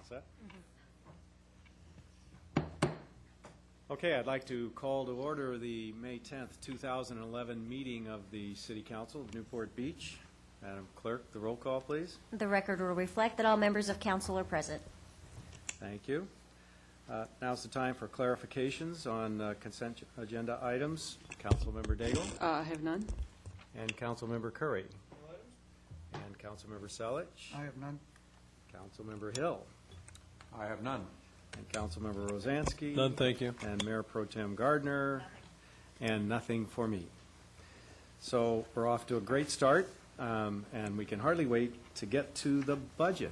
set? Okay, I'd like to call to order the May 10th, 2011 meeting of the City Council of Newport Beach. Madam Clerk, the roll call, please. The record will reflect that all members of council are present. Thank you. Now's the time for clarifications on consent agenda items. Councilmember Daigle. I have none. And Councilmember Curry. And Councilmember Selich. I have none. Councilmember Hill. I have none. And Councilmember Rosansky. None, thank you. And Mayor Pro Tem Gardner. And nothing for me. So we're off to a great start, and we can hardly wait to get to the budget.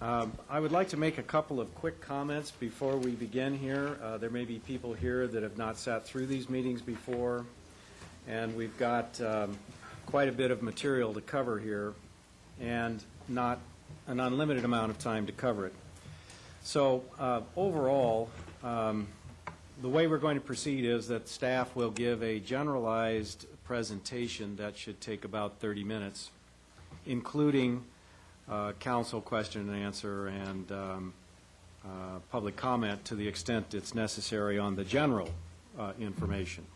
I would like to make a couple of quick comments before we begin here. There may be people here that have not sat through these meetings before, and we've got quite a bit of material to cover here, and not an unlimited amount of time to cover it. So overall, the way we're going to proceed is that staff will give a generalized presentation that should take about 30 minutes, including council question and answer and public comment to the extent it's necessary on the general information.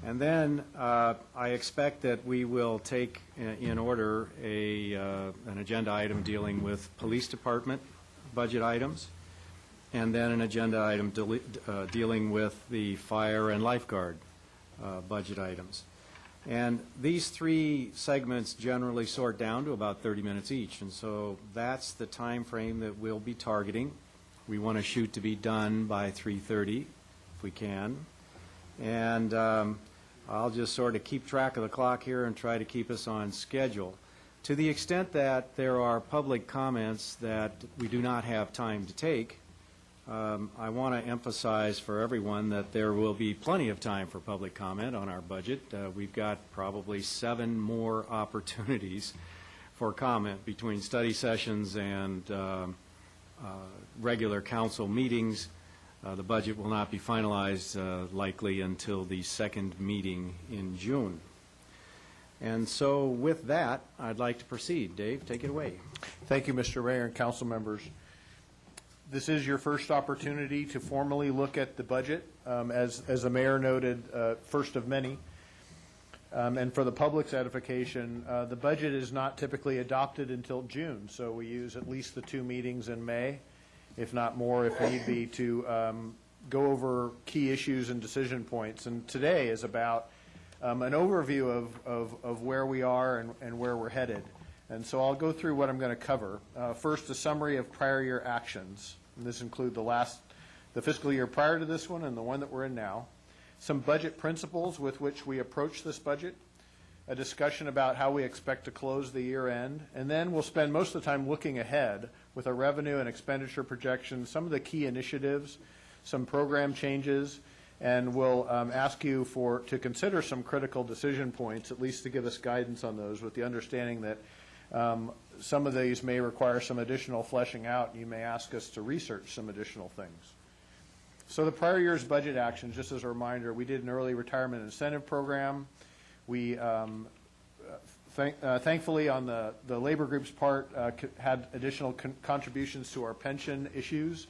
And then I expect that we will take in order an agenda item dealing with police department budget items, and then an agenda item dealing with the fire and lifeguard budget items. And these three segments generally sort down to about 30 minutes each, and so that's the time frame that we'll be targeting. We want to shoot to be done by 3:30 if we can. And I'll just sort of keep track of the clock here and try to keep us on schedule. To the extent that there are public comments that we do not have time to take, I want to emphasize for everyone that there will be plenty of time for public comment on our budget. We've got probably 7 more opportunities for comment between study sessions and regular council meetings. The budget will not be finalized likely until the second meeting in June. And so with that, I'd like to proceed. Dave, take it away. Thank you, Mr. Mayor and council members. This is your first opportunity to formally look at the budget. As the mayor noted, first of many. And for the public's edification, the budget is not typically adopted until June, so we use at least the 2 meetings in May, if not more if need be, to go over key issues and decision points. And today is about an overview of where we are and where we're headed. And so I'll go through what I'm going to cover. First, a summary of prior year actions. And this includes the fiscal year prior to this one and the one that we're in now. Some budget principles with which we approach this budget. A discussion about how we expect to close the year end. And then we'll spend most of the time looking ahead with our revenue and expenditure projections, some of the key initiatives, some program changes, and we'll ask you to consider some critical decision points, at least to give us guidance on those, with the understanding that some of these may require some additional fleshing out, and you may ask us to research some additional things. So the prior year's budget actions, just as a reminder, we did an early retirement incentive program. We thankfully, on the labor group's part, had additional contributions to our pension issues.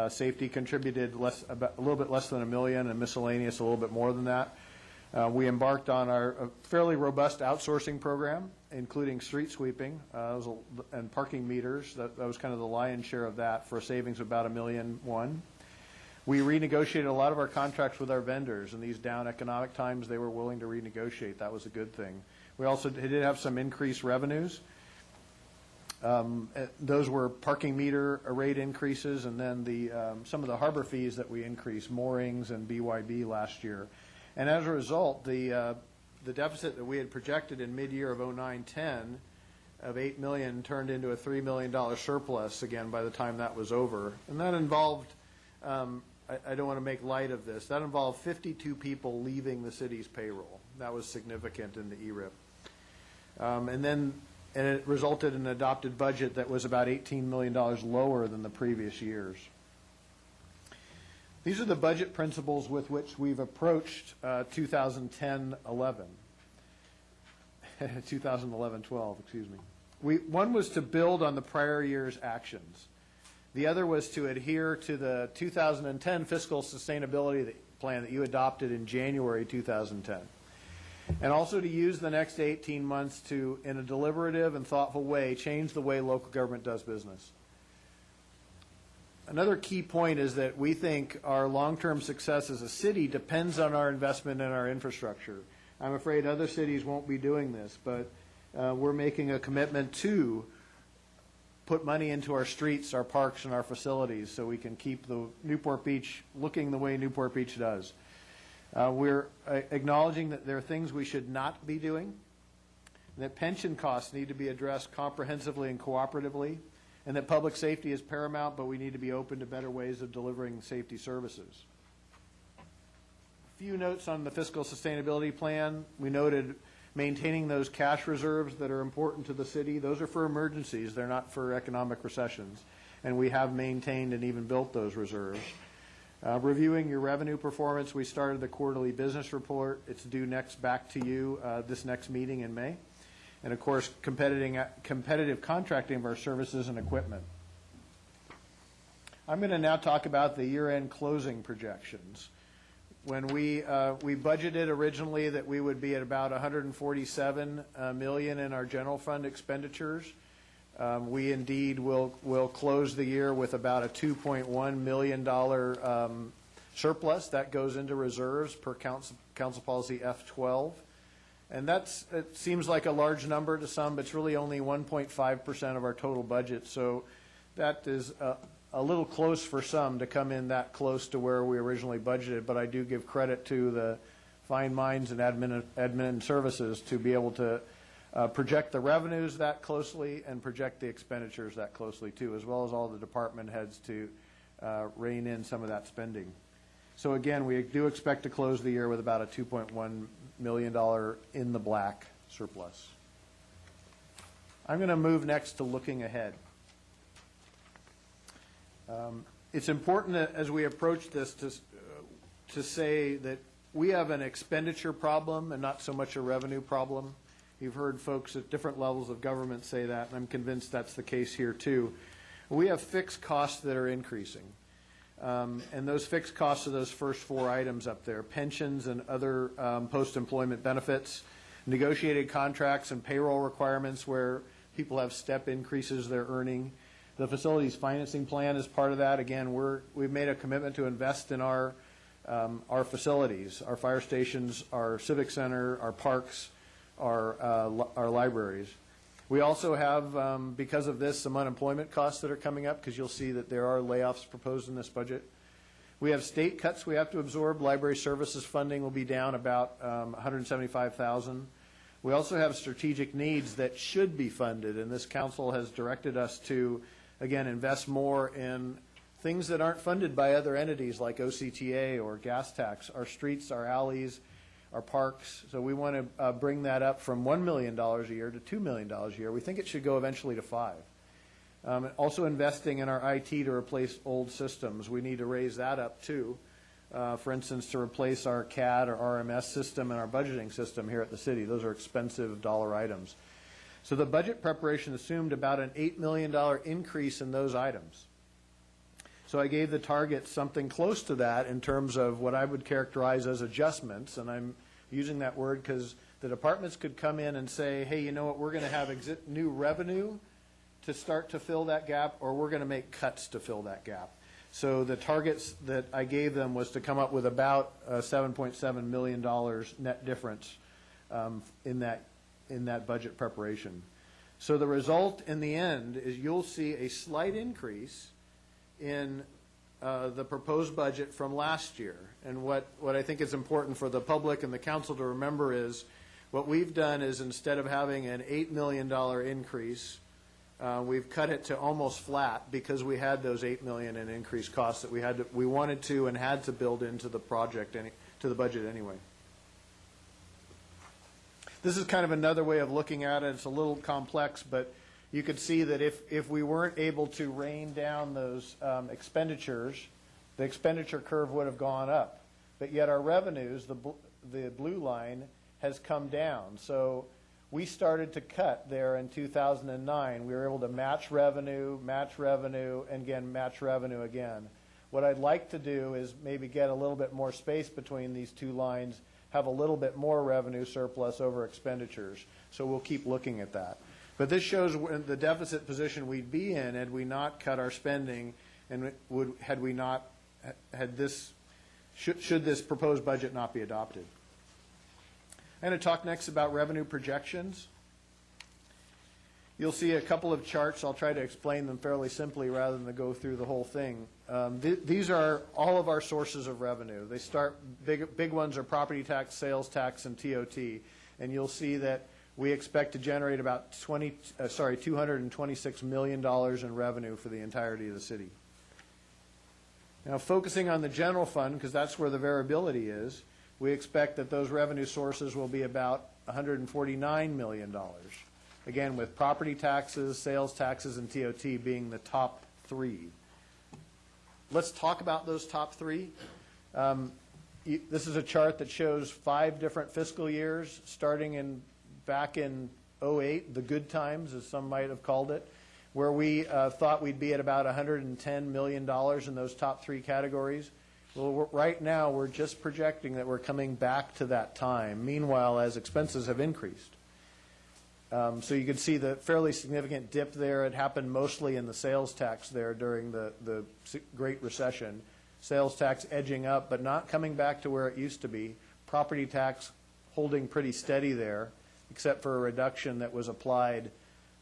Safety contributed a little bit less than $1 million, and miscellaneous a little bit more than that. We embarked on our fairly robust outsourcing program, including street sweeping and parking meters. That was kind of the lion's share of that, for a savings of about $1.1 million. We renegotiated a lot of our contracts with our vendors. In these down economic times, they were willing to renegotiate. That was a good thing. We also did have some increased revenues. Those were parking meter rate increases, and then some of the harbor fees that we increased, moorings and BYB last year. And as a result, the deficit that we had projected in mid-year of 09-10 of $8 million turned into a $3 million surplus again by the time that was over. And that involved, I don't want to make light of this, that involved 52 people leaving the city's payroll. That was significant in the ERIP. And it resulted in an adopted budget that was about $18 million lower than the previous years. These are the budget principles with which we've approached 2010-11. 2011-12, excuse me. One was to build on the prior year's actions. The other was to adhere to the 2010 fiscal sustainability plan that you adopted in January 2010. And also to use the next 18 months to, in a deliberative and thoughtful way, change the way local government does business. Another key point is that we think our long-term success as a city depends on our investment in our infrastructure. I'm afraid other cities won't be doing this, but we're making a commitment to put money into our streets, our parks, and our facilities so we can keep the Newport Beach looking the way Newport Beach does. We're acknowledging that there are things we should not be doing, that pension costs need to be addressed comprehensively and cooperatively, and that public safety is paramount, but we need to be open to better ways of delivering safety services. A few notes on the fiscal sustainability plan. We noted maintaining those cash reserves that are important to the city. Those are for emergencies. They're not for economic recessions. And we have maintained and even built those reserves. Reviewing your revenue performance, we started the quarterly business report. It's due back to you this next meeting in May. And of course, competitive contracting of our services and equipment. I'm going to now talk about the year-end closing projections. When we budgeted originally that we would be at about $147 million in our general fund expenditures, we indeed will close the year with about a $2.1 million surplus that goes into reserves per Council Policy F12. And it seems like a large number to some, but it's really only 1.5% of our total budget. So that is a little close for some to come in that close to where we originally budgeted. But I do give credit to the fine minds and admin services to be able to project the revenues that closely and project the expenditures that closely too, as well as all the department heads to rein in some of that spending. So again, we do expect to close the year with about a $2.1 million in the black surplus. I'm going to move next to looking ahead. It's important that as we approach this to say that we have an expenditure problem and not so much a revenue problem. You've heard folks at different levels of government say that, and I'm convinced that's the case here too. We have fixed costs that are increasing. And those fixed costs are those first four items up there: pensions and other post-employment benefits, negotiated contracts and payroll requirements where people have step increases they're earning. The facilities financing plan is part of that. Again, we've made a commitment to invest in our facilities, our fire stations, our civic center, our parks, our libraries. We also have, because of this, some unemployment costs that are coming up, because you'll see that there are layoffs proposed in this budget. We have state cuts we have to absorb. Library services funding will be down about $175,000. We also have strategic needs that should be funded, and this council has directed us to, again, invest more in things that aren't funded by other entities like OCTA or gas tax, our streets, our alleys, our parks. So we want to bring that up from $1 million a year to $2 million a year. We think it should go eventually to $5 million. Also investing in our IT to replace old systems. We need to raise that up too. For instance, to replace our CAD or RMS system and our budgeting system here at the city. Those are expensive dollar items. So the budget preparation assumed about an $8 million increase in those items. So I gave the target something close to that in terms of what I would characterize as adjustments, and I'm using that word because the departments could come in and say, hey, you know what, we're going to have new revenue to start to fill that gap, or we're going to make cuts to fill that gap. So the targets that I gave them was to come up with about $7.7 million net difference in that budget preparation. So the result in the end is you'll see a slight increase in the proposed budget from last year. And what I think is important for the public and the council to remember is what we've done is instead of having an $8 million increase, we've cut it to almost flat because we had those $8 million in increased costs that we wanted to and had to build into the project, to the budget anyway. This is kind of another way of looking at it. It's a little complex, but you could see that if we weren't able to rein down those expenditures, the expenditure curve would have gone up. But yet our revenues, the blue line, has come down. So We started to cut there in 2009. We were able to match revenue, and again, match revenue again. What I'd like to do is maybe get a little bit more space between these two lines, have a little bit more revenue surplus over expenditures. So we'll keep looking at that. But this shows the deficit position we'd be in had we not cut our spending, and should this proposed budget not be adopted. I'm going to talk next about revenue projections. You'll see a couple of charts. I'll try to explain them fairly simply rather than to go through the whole thing. These are all of our sources of revenue. They start, big ones are property tax, sales tax, and TOT. And you'll see that we expect to generate about $226 million in revenue for the entirety of the city. Now, focusing on the general fund, because that's where the variability is, we expect that those revenue sources will be about $149 million. Again, with property taxes, sales taxes, and TOT being the top three. Let's talk about those top three. This is a chart that shows 5 different fiscal years, starting back in 2008, the good times, as some might have called it, where we thought we'd be at about $110 million in those top 3 categories. Well, right now, we're just projecting that we're coming back to that time. Meanwhile, as expenses have increased. So you can see the fairly significant dip there. It happened mostly in the sales tax there during the Great Recession. Sales tax edging up, but not coming back to where it used to be. Property tax holding pretty steady there, except for a reduction that was applied, I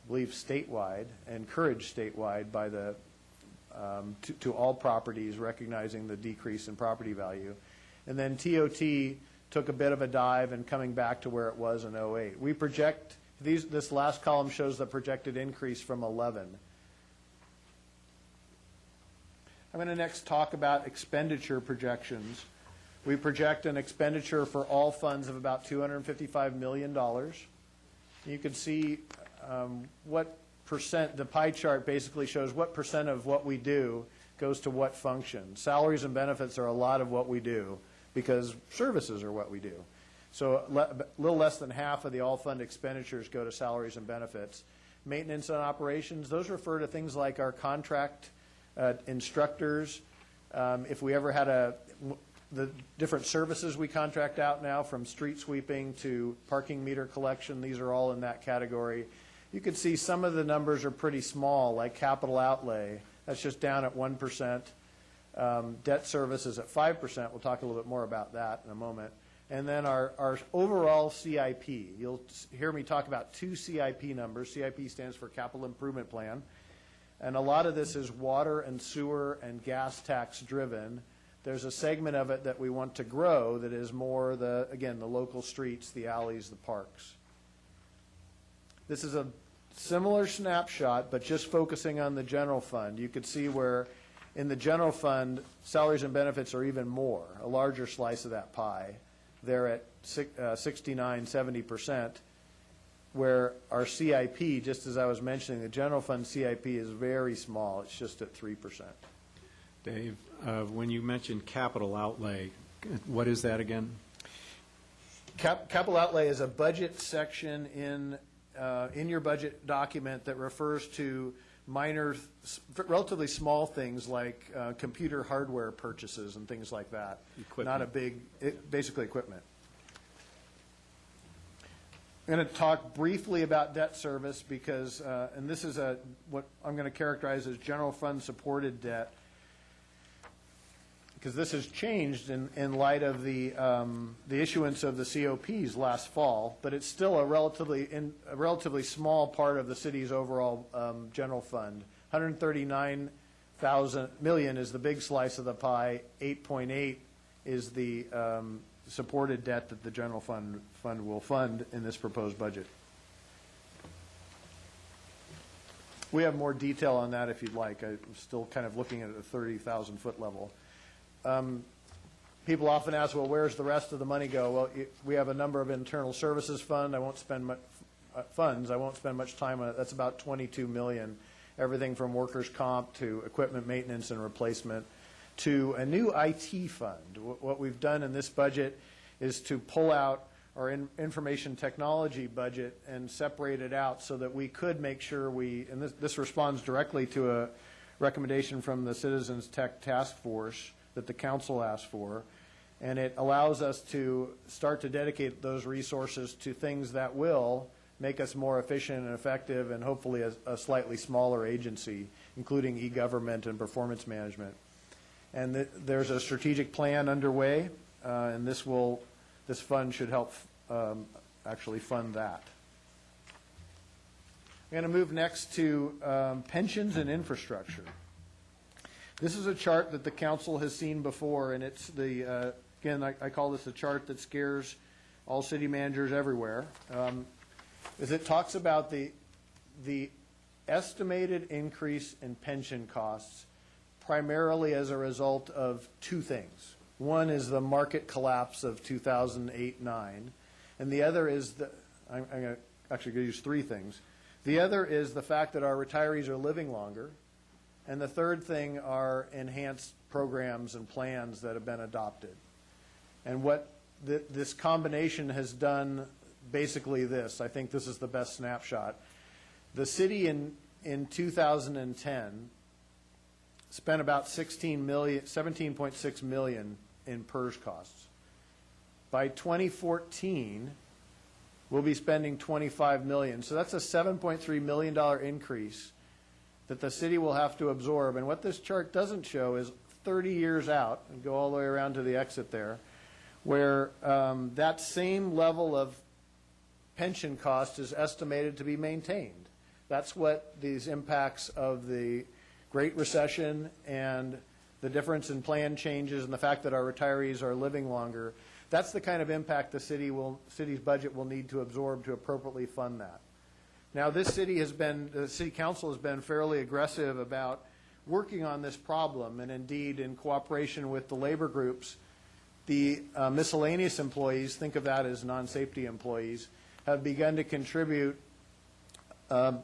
believe, statewide, encouraged statewide by the to all properties, recognizing the decrease in property value. And then TOT took a bit of a dive and coming back to where it was in 2008. We project, this last column shows the projected increase from 11. I'm going to next talk about expenditure projections. We project an expenditure for all funds of about $255 million. You can see what percent, the pie chart basically shows what percent of what we do goes to what function. Salaries and benefits are a lot of what we do because services are what we do. So a little less than half of the all-fund expenditures go to salaries and benefits. Maintenance and operations, those refer to things like our contract instructors. If we ever had the different services we contract out now, from street sweeping to parking meter collection, these are all in that category. You can see some of the numbers are pretty small, like capital outlay. That's just down at 1%. Debt service is at 5%. We'll talk a little bit more about that in a moment. And then our overall CIP. You'll hear me talk about 2 CIP numbers. CIP stands for Capital Improvement Plan. And a lot of this is water and sewer and gas tax driven. There's a segment of it that we want to grow that is more the local streets, the alleys, the parks. This is a similar snapshot, but just focusing on the general fund. You could see where in the general fund, salaries and benefits are even more, a larger slice of that pie. They're at 69, 70%, where our CIP, just as I was mentioning, the general fund CIP is very small. It's just at 3%. Dave, when you mentioned capital outlay, what is that again? Capital outlay is a budget section in your budget document that refers to minor, relatively small things like computer hardware purchases and things like that. Equipment. Not a big, basically equipment. I'm going to talk briefly about debt service because, and this is what I'm going to characterize as general fund supported debt, because this has changed in light of the issuance of the COPs last fall, but it's still a relatively small part of the city's overall general fund. $139 million is the big slice of the pie. 8.8 is the supported debt that the general fund will fund in this proposed budget. We have more detail on that if you'd like. I'm still kind of looking at a 30,000-foot level. People often ask, well, where's the rest of the money go? Well, we have a number of internal services funds. I won't spend much time on it. That's about $22 million, everything from workers' comp to equipment maintenance and replacement to a new IT fund. What we've done in this budget is to pull out our information technology budget and separate it out so that we could make sure and this responds directly to a recommendation from the Citizens Tech Task Force that the council asked for, and it allows us to start to dedicate those resources to things that will make us more efficient and effective and hopefully a slightly smaller agency, including e-government and performance management. And there's a strategic plan underway, and this fund should help actually fund that. I'm going to move next to pensions and infrastructure. This is a chart that the council has seen before, and it's again, I call this a chart that scares all city managers everywhere. Is it talks about the estimated increase in pension costs primarily as a result of two things. One is the market collapse of 2008-9, and the other is I'm actually going to use three things. The other is the fact that our retirees are living longer, and the third thing are enhanced programs and plans that have been adopted. And what this combination has done, basically this, I think this is the best snapshot. The city in 2010 spent about $17.6 million in PERS costs. By 2014, we'll be spending $25 million. So that's a $7.3 million increase that the city will have to absorb. And what this chart doesn't show is 30 years out, and go all the way around to the exit there, where that same level of pension cost is estimated to be maintained. That's what these impacts of the Great Recession and the difference in plan changes and the fact that our retirees are living longer, that's the kind of impact the city's budget will need to absorb to appropriately fund that. Now, the city council has been fairly aggressive about working on this problem, and indeed, in cooperation with the labor groups, the miscellaneous employees, think of that as non-safety employees, have begun to contribute an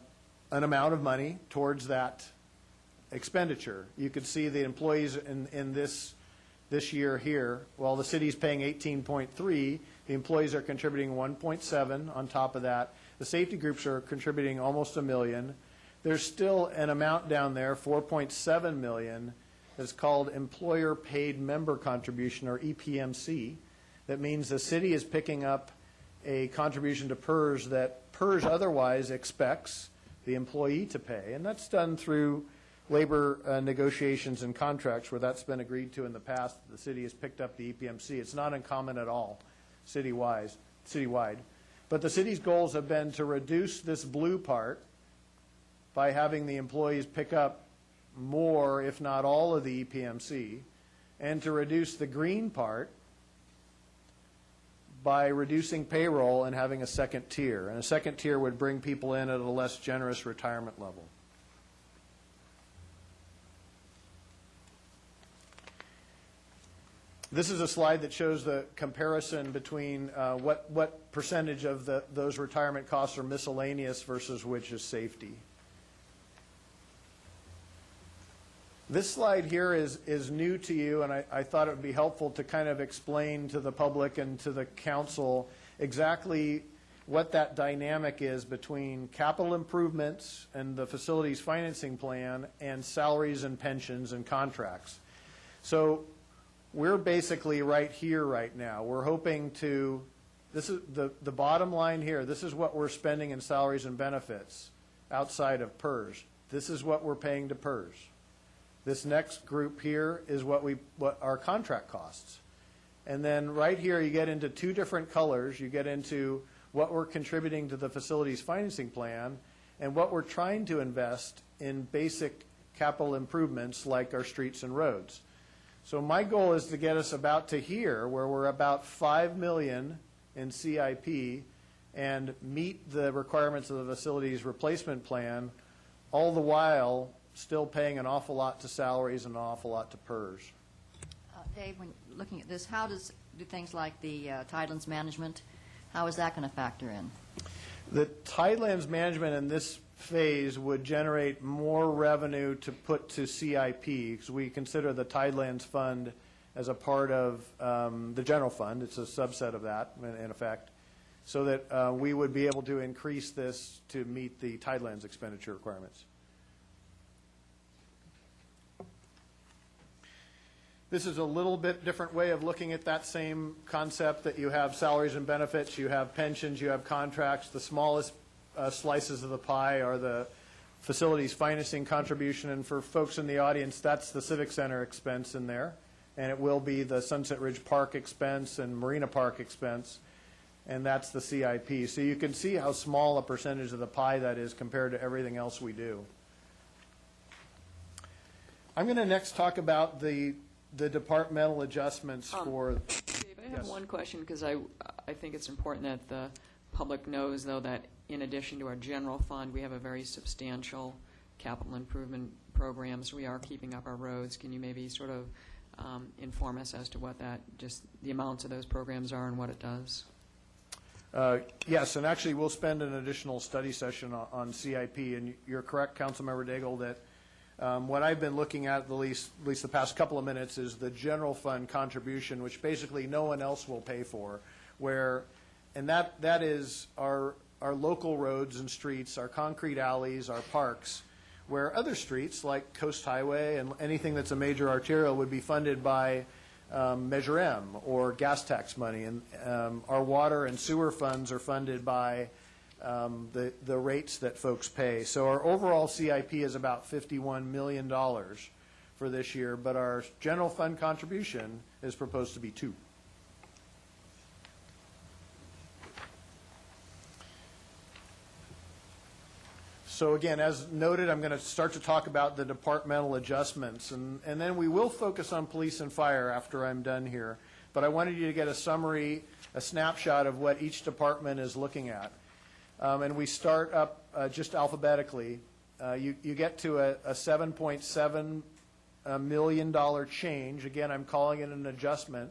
amount of money towards that expenditure. You could see the employees in this year here, while the city's paying 18.3, the employees are contributing 1.7 on top of that. The safety groups are contributing almost $1 million. There's still an amount down there, $4.7 million, that's called Employer Paid Member Contribution, or EPMC. That means the city is picking up a contribution to PERS that PERS otherwise expects the employee to pay. And that's done through labor negotiations and contracts where that's been agreed to in the past. The city has picked up the EPMC. It's not uncommon at all citywide. But the city's goals have been to reduce this blue part by having the employees pick up more, if not all, of the EPMC, and to reduce the green part by reducing payroll and having a second tier. And a second tier would bring people in at a less generous retirement level. This is a slide that shows the comparison between what percentage of those retirement costs are miscellaneous versus which is safety. This slide here is new to you, and I thought it would be helpful to kind of explain to the public and to the council exactly what that dynamic is between capital improvements and the facilities financing plan and salaries and pensions and contracts. So we're basically right here right now. We're hoping to, this is the bottom line here, this is what we're spending in salaries and benefits outside of PERS. This is what we're paying to PERS. This next group here is what our contract costs. And then right here you get into two different colors. You get into what we're contributing to the facilities financing plan and what we're trying to invest in basic capital improvements like our streets and roads. So my goal is to get us about to here, where we're about $5 million in CIP and meet the requirements of the facilities replacement plan, all the while still paying an awful lot to salaries and an awful lot to PERS. Dave, when looking at this, how do things like the tidelands management, how is that going to factor in? The tidelands management in this phase would generate more revenue to put to CIP, because we consider the Tidelands Fund as a part of the general fund. It's a subset of that, in effect. so that we would be able to increase this to meet the Tidelands expenditure requirements. This is a little bit different way of looking at that same concept, that you have salaries and benefits, you have pensions, you have contracts. The smallest slices of the pie are the facilities financing contribution, and for folks in the audience, that's the Civic Center expense in there, and it will be the Sunset Ridge Park expense and Marina Park expense, and that's the CIP. So you can see how small a percentage of the pie that is compared to everything else we do. I'm going to next talk about the departmental adjustments for... Dave, I have Yes. one question, because I think it's important that the public knows, though, that in addition to our general fund, we have a very substantial capital improvement programs. We are keeping up our roads. Can you maybe sort of inform us as to what just the amounts of those programs are and what it does? Yes, and actually, we'll spend an additional study session on CIP, and you're correct, Councilmember Daigle, that what I've been looking at least the past couple of minutes is the general fund contribution, which basically no one else will pay for, and that is our local roads and streets, our concrete alleys, our parks, where other streets like Coast Highway and anything that's a major arterial would be funded by Measure M or gas tax money, and our water and sewer funds are funded by the rates that folks pay. So our overall CIP is about $51 million for this year, but our general fund contribution is proposed to be $2 million. So again, as noted, I'm going to start to talk about the departmental adjustments, and then we will focus on police and fire after I'm done here. But I wanted you to get a summary, a snapshot of what each department is looking at. And we start up just alphabetically. You get to a $7.7 million change. Again, I'm calling it an adjustment.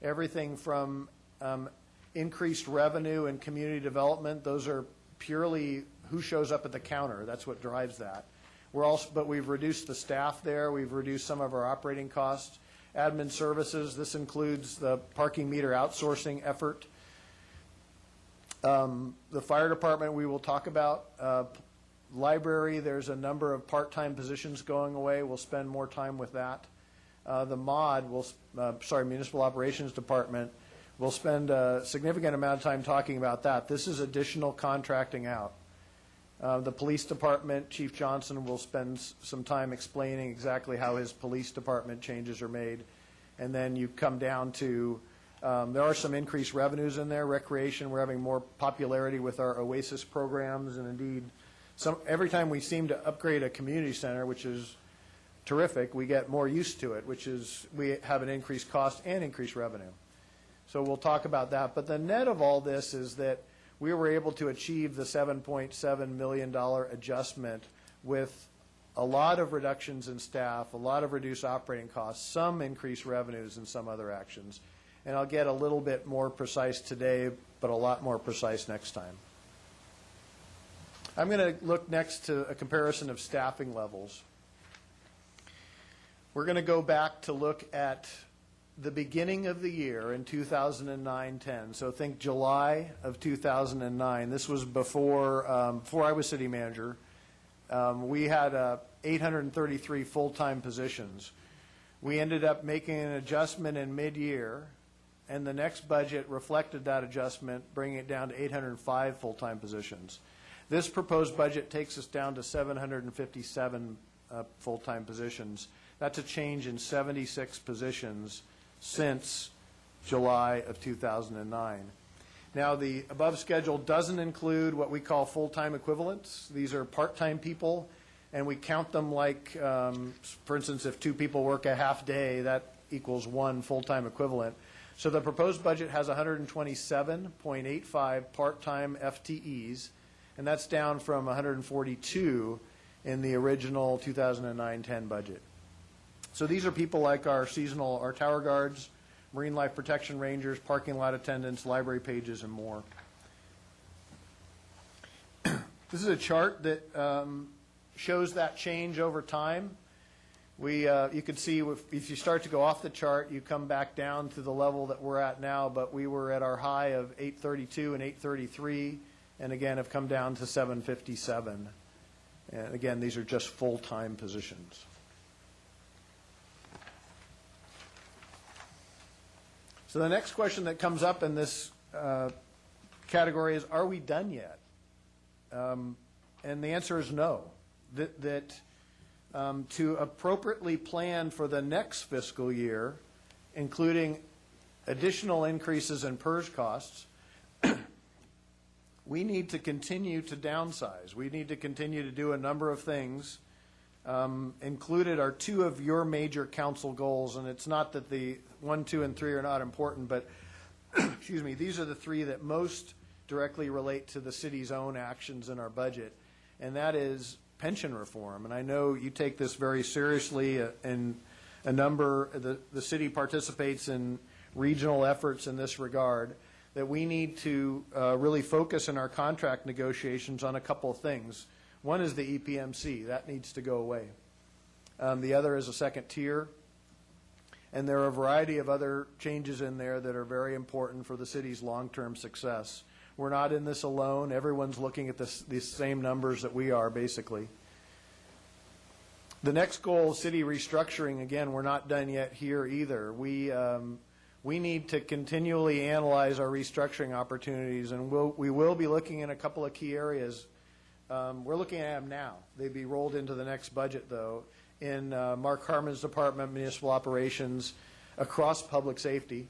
Everything from increased revenue and community development, those are purely who shows up at the counter. That's what drives that. But we've reduced the staff there. We've reduced some of our operating costs. Admin services, this includes the parking meter outsourcing effort. The fire department we will talk about. Library, there's a number of part-time positions going away. We'll spend more time with that. The Municipal Operations Department, we'll spend a significant amount of time talking about that. This is additional contracting out. The police department, Chief Johnson will spend some time explaining exactly how his police department changes are made. And then you come down to, there are some increased revenues in there. Recreation, we're having more popularity with our Oasis programs, and indeed, every time we seem to upgrade a community center, which is terrific, we get more used to it, which is we have an increased cost and increased revenue. So we'll talk about that. But the net of all this is that we were able to achieve the $7.7 million adjustment with a lot of reductions in staff, a lot of reduced operating costs, some increased revenues, and some other actions. And I'll get a little bit more precise today, but a lot more precise next time. I'm going to look next to a comparison of staffing levels. We're going to go back to look at the beginning of the year in 2009-10. So think July of 2009. This was before I was city manager. We had 833 full-time positions. We ended up making an adjustment in mid-year, and the next budget reflected that adjustment, bringing it down to 805 full-time positions. This proposed budget takes us down to 757 full-time positions. That's a change in 76 positions since July of 2009. Now, the above schedule doesn't include what we call full-time equivalents. These are part-time people, and we count them like, for instance, if 2 people work a half day, that equals 1 full-time equivalent. So the proposed budget has 127.85 part-time FTEs, and that's down from 142 in the original 2009-10 budget. So these are people like our tower guards, marine life protection rangers, parking lot attendants, library pages, and more. This is a chart that shows that change over time. You can see if you start to go off the chart, you come back down to the level that we're at now, but we were at our high of 832 and 833, and again have come down to 757. And again, these are just full-time positions. So the next question that comes up in this category is, are we done yet? And the answer is no. To appropriately plan for the next fiscal year, including additional increases in PERS costs, we need to continue to downsize. We need to continue to do a number of things. Included are two of your major council goals, and it's not that the 1, 2, and 3 are not important, but excuse me, these are the three that most directly relate to the city's own actions in our budget, and that is pension reform. And I know you take this very seriously, and the city participates in regional efforts in this regard, that we need to really focus in our contract negotiations on a couple of things. One is the EPMC. That needs to go away. The other is a second tier. And there are a variety of other changes in there that are very important for the city's long-term success. We're not in this alone. Everyone's looking at these same numbers that we are, basically. The next goal, city restructuring, again, we're not done yet here either. We need to continually analyze our restructuring opportunities, and we will be looking in a couple of key areas. We're looking at them now. They'd be rolled into the next budget, though, in Mark Harmon's department, municipal operations, across public safety,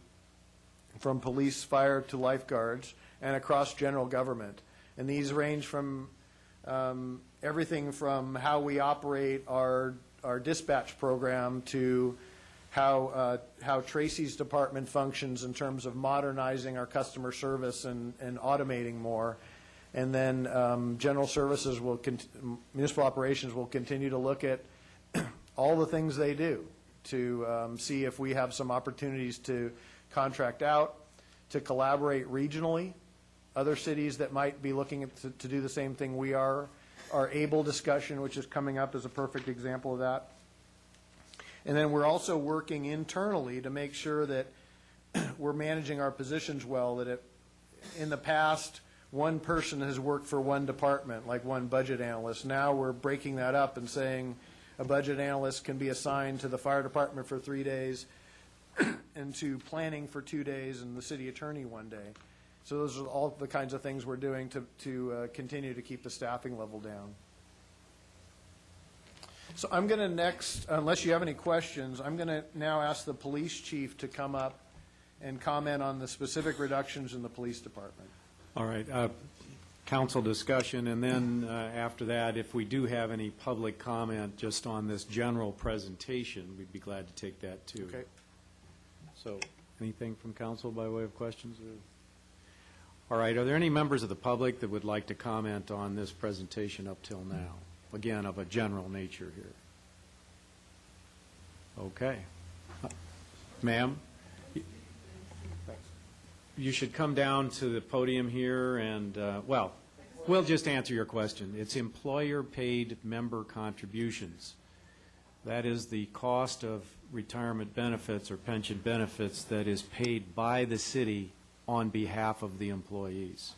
from police, fire to lifeguards, and across general government. And these range from everything from how we operate our dispatch program to how Tracy's department functions in terms of modernizing our customer service and automating more. And then general services municipal operations will continue to look at all the things they do to see if we have some opportunities to contract out, to collaborate regionally. Other cities that might be looking to do the same thing we are. Our ABLE discussion, which is coming up, is a perfect example of that. And then we're also working internally to make sure that we're managing our positions well, that in the past, one person has worked for one department, like one budget analyst. Now we're breaking that up and saying a budget analyst can be assigned to the fire department for 3 days and to planning for 2 days and the city attorney 1 day. So those are all the kinds of things we're doing to continue to keep the staffing level down. So I'm going to next, unless you have any questions, I'm going to now ask the police chief to come up and comment on the specific reductions in the police department. All right. Council discussion, and then after that, if we do have any public comment just on this general presentation, we'd be glad to take that too. Okay. So anything from council by way of questions? All right. Are there any members of the public that would like to comment on this presentation up till now? Again, of a general nature here. Okay. Ma'am? You should come down to the podium here and, well, we'll just answer your question. It's employer-paid member contributions. That is the cost of retirement benefits or pension benefits that is paid by the city on behalf of the employees.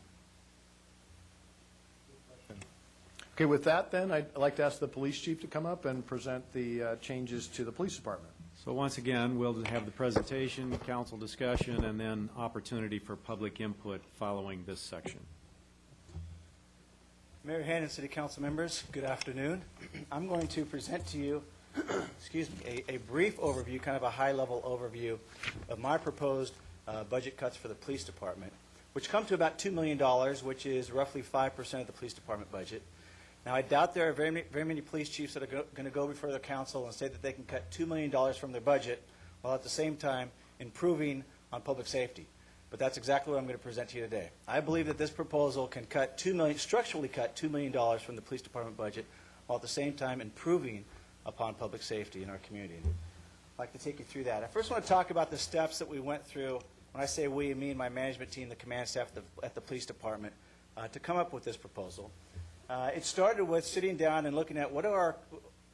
Okay, with that then, I'd like to ask the police chief to come up and present the changes to the police department. So once again, we'll have the presentation, council discussion, and then opportunity for public input following this section. Mayor Hand and City Council members, good afternoon. I'm going to present to you excuse me, a brief overview, kind of a high-level overview of my proposed budget cuts for the police department, which come to about $2 million, which is roughly 5% of the police department budget. Now, I doubt there are very many police chiefs that are going to go before the council and say that they can cut $2 million from their budget while at the same time improving on public safety. But that's exactly what I'm going to present to you today. I believe that this proposal can structurally cut $2 million from the police department budget while at the same time improving upon public safety in our community. I'd like to take you through that. I first want to talk about the steps that we went through. When I say we, me and my management team, the command staff at the police department, to come up with this proposal. It started with sitting down and looking at what are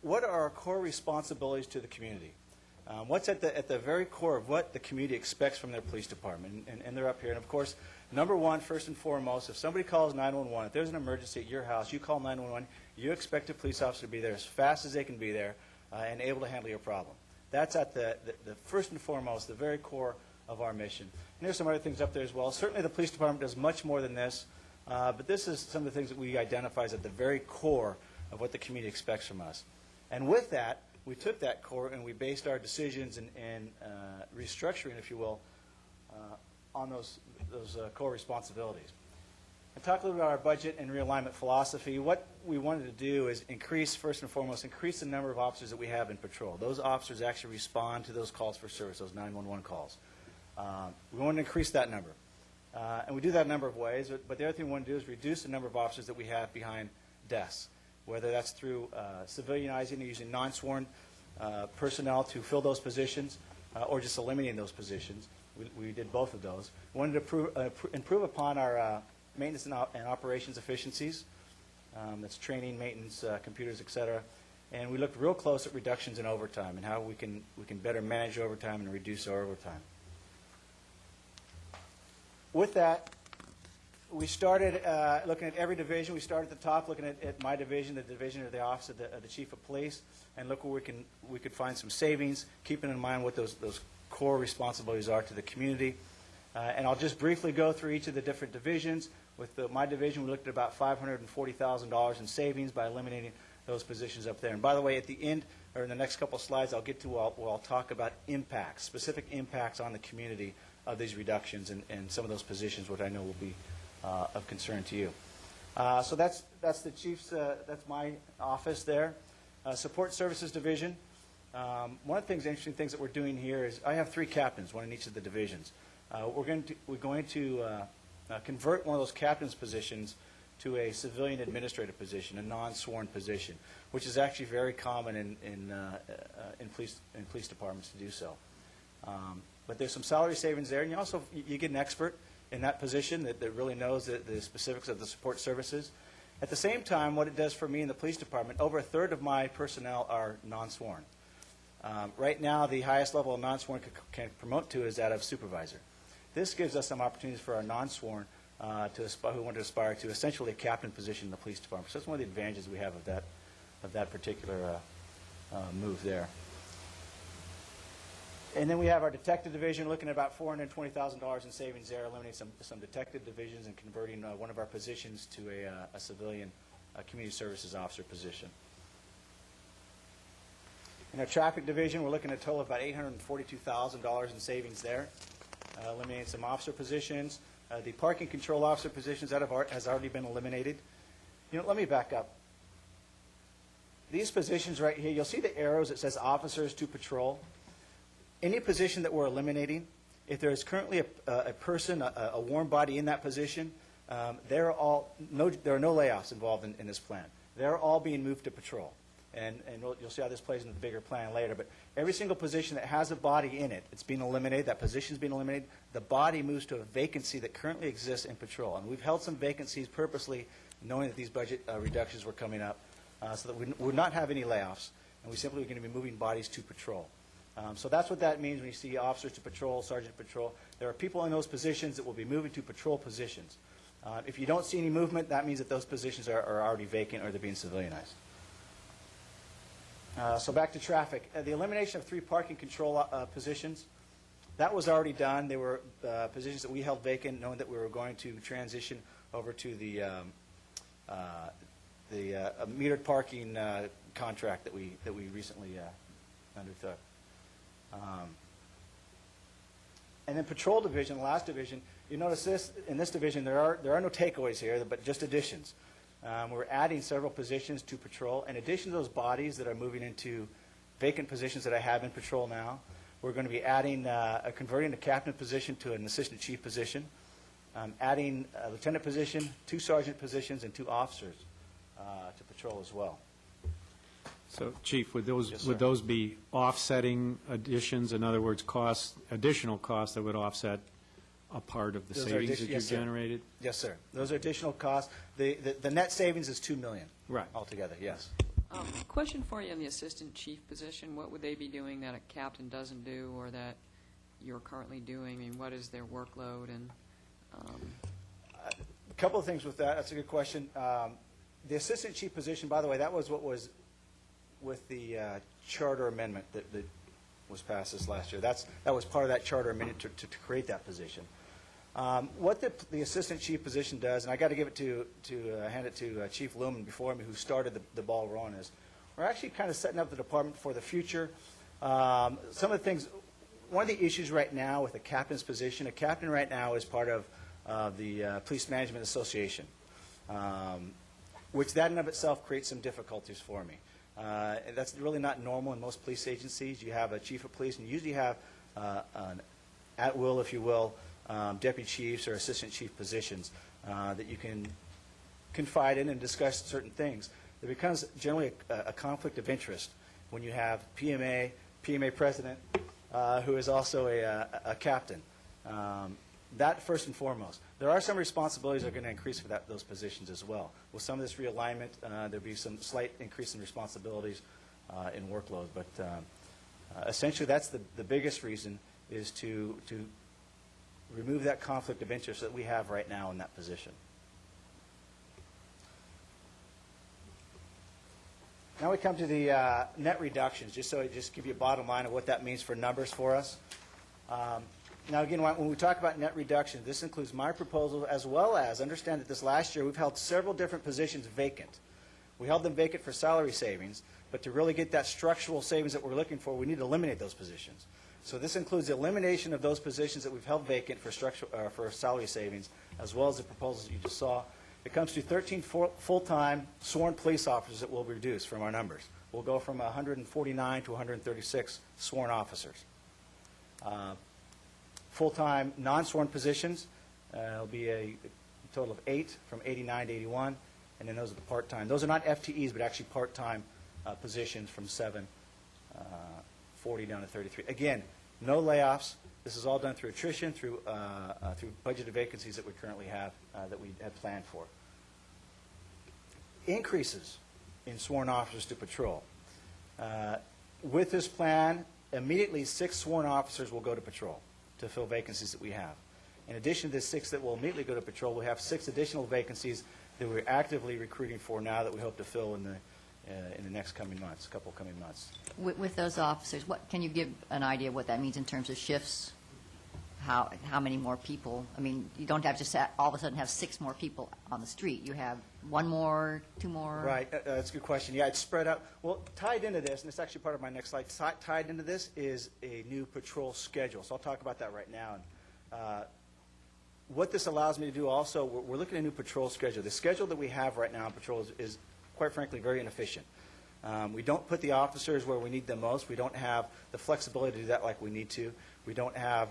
what are our core responsibilities to the community? What's at the very core of what the community expects from their police department? And they're up here. And, of course, number one, first and foremost, if somebody calls 911, if there's an emergency at your house, you call 911, you expect a police officer to be there as fast as they can be there and able to handle your problem. That's at the first and foremost, the very core of our mission. And there's some other things up there as well. Certainly the police department does much more than this, but this is some of the things that we identify as at the very core of what the community expects from us. And with that, we took that core and we based our decisions and restructuring, if you will, on those core responsibilities. And talk a little bit about our budget and realignment philosophy. What we wanted to do is increase, first and foremost, increase the number of officers that we have in patrol. Those officers actually respond to those calls for service, those 911 calls. We want to increase that number. And we do that a number of ways, but the other thing we want to do is reduce the number of officers that we have behind desks, whether that's through civilianizing or using non-sworn personnel to fill those positions or just eliminating those positions. We did both of those. We wanted to improve upon our maintenance and operations efficiencies. That's training, maintenance, computers, et cetera. And we looked real close at reductions in overtime and how we can better manage overtime and reduce our overtime. With that, we started looking at every division. We started at the top, looking at my division, the division of the office of the chief of police, and look where we could find some savings, keeping in mind what those core responsibilities are to the community. And I'll just briefly go through each of the different divisions. With my division, we looked at about $540,000 in savings by eliminating those positions up there. And by the way, at the end, or in the next couple of slides, I'll get to where I'll talk about impacts, specific impacts on the community of these reductions and some of those positions, which I know will be of concern to you. So that's the chief's, that's my office there. Support Services Division. One of the interesting things that we're doing here is I have 3 captains, one in each of the divisions. We're going to convert one of those captain's positions to a civilian administrative position, a non-sworn position, which is actually very common in police departments to do so. But there's some salary savings there, and you get an expert in that position that really knows the specifics of the support services. At the same time, what it does for me in the police department, over a third of my personnel are non-sworn. Right now, the highest level of non-sworn can promote to is that of supervisor. This gives us some opportunities for our non-sworn who want to aspire to essentially a captain position in the police department. So that's one of the advantages we have of that particular move there. And then we have our detective division looking at about $420,000 in savings there, eliminating some detective divisions and converting one of our positions to a civilian community services officer position. In our traffic division, we're looking at a total of about $842,000 in savings there, eliminating some officer positions. The parking control officer positions has already been eliminated. Let me back up. These positions right here, you'll see the arrows that says officers to patrol. Any position that we're eliminating, if there is currently a person, a warm body in that position, there are no layoffs involved in this plan. They're all being moved to patrol. And you'll see how this plays in the bigger plan later. But every single position that has a body in it, it's being eliminated. That position's being eliminated. The body moves to a vacancy that currently exists in patrol. And we've held some vacancies purposely, knowing that these budget reductions were coming up, so that we would not have any layoffs. And we simply are going to be moving bodies to patrol. So that's what that means when you see officers to patrol, sergeant to patrol. There are people in those positions that will be moving to patrol positions. If you don't see any movement, that means that those positions are already vacant or they're being civilianized. So back to traffic. The elimination of 3 parking control positions, that was already done. They were positions that we held vacant, knowing that we were going to transition over to the metered parking contract that we recently undertook. And then patrol division, the last division, you notice this, in this division there are no takeaways here, but just additions. We're adding several positions to patrol. In addition to those bodies that are moving into vacant positions that I have in patrol now, we're going to be adding, converting a captain position to an assistant chief position, adding a lieutenant position, 2 sergeant positions, and 2 officers to patrol as well. So, Chief, would those Yes, sir. would those be offsetting additions? In other words, additional costs that would offset a part of the Those are savings that yes, you've sir. generated? Yes, sir. Those are additional costs. The net savings is $2 million. Right. Altogether, yes. Question for you on the assistant chief position. What would they be doing that a captain doesn't do or that you're currently doing? I mean, what is their workload? And A couple of things with that. That's a good question. The assistant chief position, by the way, that was what was with the charter amendment that was passed this last year. That was part of that charter amendment to create that position. What the assistant chief position does, and I got to give it hand it to Chief Lumen before me, who started the ball rolling, is we're actually kind of setting up the department for the future. Some of the things, one of the issues right now with a captain's position, a captain right now is part of the Police Management Association, which that in and of itself creates some difficulties for me. That's really not normal in most police agencies. You have a chief of police, and you usually have an at will, if you will, deputy chiefs or assistant chief positions that you can confide in and discuss certain things. There becomes generally a conflict of interest when you have PMA president, who is also a captain. That first and foremost. There are some responsibilities that are going to increase for those positions as well. With some of this realignment, there'll be some slight increase in responsibilities in workload. But essentially, that's the biggest reason is to remove that conflict of interest that we have right now in that position. Now we come to the net reductions, just give you a bottom line of what that means for numbers for us. Now again, when we talk about net reduction, this includes my proposal as well as, understand that this last year we've held several different positions vacant. We held them vacant for salary savings, but to really get that structural savings that we're looking for, we need to eliminate those positions. So this includes the elimination of those positions that we've held vacant for salary savings, as well as the proposals that you just saw. It comes to 13 full-time sworn police officers that will reduce from our numbers. We'll go from 149 to 136 sworn officers. Full-time non-sworn positions, it'll be a total of 8 from 89 to 81, and then those are the part-time. Those are not FTEs, but actually part-time positions from 40 down to 33. Again, no layoffs. This is all done through attrition, through budgeted vacancies that we currently have that we had planned for. Increases in sworn officers to patrol. With this plan, immediately 6 sworn officers will go to patrol to fill vacancies that we have. In addition to the 6 that will immediately go to patrol, we have 6 additional vacancies that we're actively recruiting for now that we hope to fill in the next coming months, couple coming months. With those officers, can you give an idea of what that means in terms of shifts? How many more people? I mean, you don't have just all of a sudden have 6 more people on the street. You have 1 more, 2 more. Right. That's a good question. Yeah, it's spread out. Well, tied into this, and it's actually part of my next slide, tied into this is a new patrol schedule. So I'll talk about that right now. And, what this allows me to do also, we're looking at a new patrol schedule. The schedule that we have right now on patrol is quite frankly, very inefficient. We don't put the officers where we need them most. We don't have the flexibility to do that like we need to. We don't have,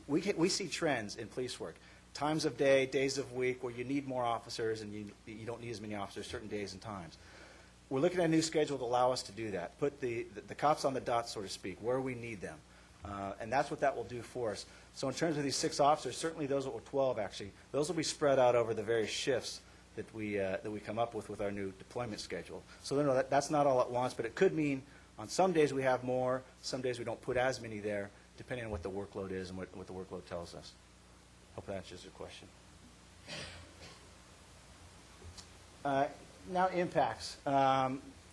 we see trends in police work. Times of day, days of week, where you need more officers and you don't need as many officers certain days and times. We're looking at a new schedule to allow us to do that. Put the cops on the dot, so to speak, where we need them. And that's what that will do for us. So in terms of these 6 officers, certainly those that were 12 actually, those will be spread out over the various shifts that we come up with our new deployment schedule. So no, that's not all at once, but it could mean on some days we have more, some days we don't put as many there, depending on what the workload is and what the workload tells us. Hope that answers your question. Now impacts.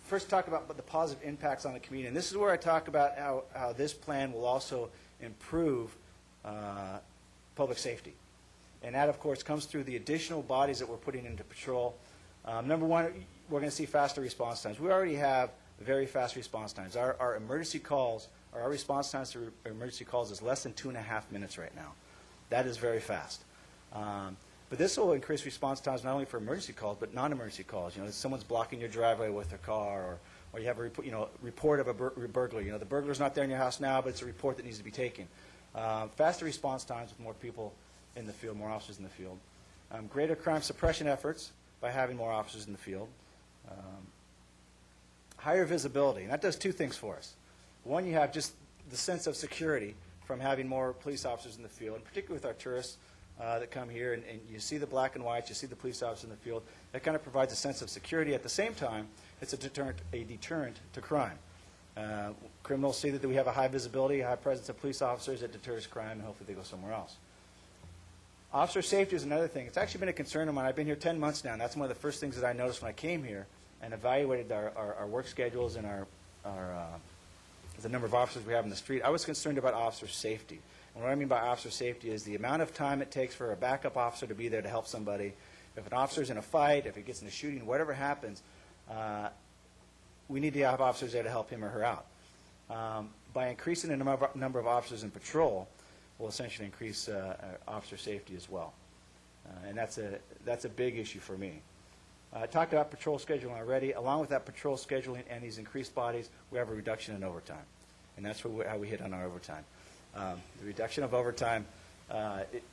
First talk about the positive impacts on the community. And this is where I talk about how this plan will also improve public safety. And that, of course, comes through the additional bodies that we're putting into patrol. Number one, we're going to see faster response times. We already have very fast response times. Our emergency calls, or our response times to emergency calls is less than 2.5 minutes right now. That is very fast. But this will increase response times not only for emergency calls, but non-emergency calls. You know, if someone's blocking your driveway with their car, or you have a report of a burglary. You know, the burglar's not there in your house now, but it's a report that needs to be taken. Faster response times with more people in the field, more officers in the field. Greater crime suppression efforts by having more officers in the field. Higher visibility, and that does 2 things for us. One, you have just the sense of security from having more police officers in the field, and particularly with our tourists that come here, and you see the black and whites, you see the police officers in the field. That kind of provides a sense of security. At the same time, it's a deterrent to crime. Criminals see that we have a high visibility, a high presence of police officers. It deters crime, and hopefully they go somewhere else. Officer safety is another thing. It's actually been a concern of mine. I've been here 10 months now, and that's one of the first things that I noticed when I came here and evaluated our work schedules and the number of officers we have in the street. I was concerned about officer safety. And what I mean by officer safety is the amount of time it takes for a backup officer to be there to help somebody. If an officer's in a fight, if he gets in a shooting, whatever happens, we need to have officers there to help him or her out. By increasing the number of officers in patrol, will essentially increase officer safety as well. And that's a big issue for me. I talked about patrol scheduling already. Along with that patrol scheduling and these increased bodies, we have a reduction in overtime. And that's how we hit on our overtime. The reduction of overtime, it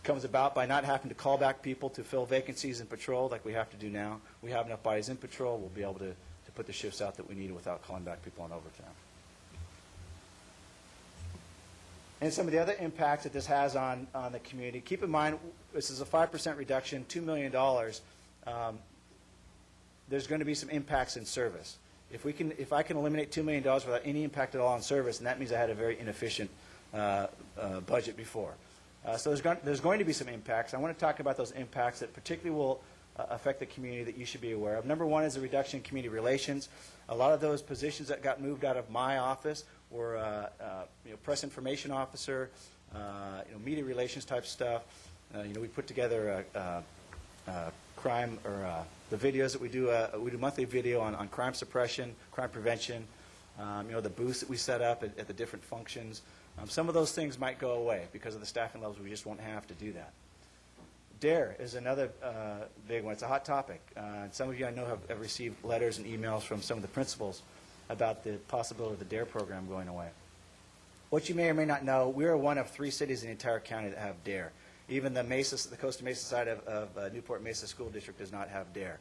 comes about by not having to call back people to fill vacancies in patrol like we have to do now. We have enough bodies in patrol. We'll be able to put the shifts out that we need without calling back people on overtime. And some of the other impacts that this has on the community. Keep in mind, this is a 5% reduction, $2 million. There's going to be some impacts in service. If I can eliminate $2 million without any impact at all on service, and that means I had a very inefficient budget before. So there's going to be some impacts. I want to talk about those impacts that particularly will affect the community that you should be aware of. Number one is the reduction in community relations. A lot of those positions that got moved out of my office were press information officer, media relations type stuff. We put together crime or the videos that we do. We do monthly video on crime suppression, crime prevention. The booths that we set up at the different functions. Some of those things might go away because of the staffing levels. We just won't have to do that. DARE is another big one. It's a hot topic. Some of you I know have received letters and emails from some of the principals about the possibility of the DARE program going away. What you may or may not know, we are one of 3 cities in the entire county that have DARE. Even the Costa Mesa side of Newport Mesa School District does not have DARE.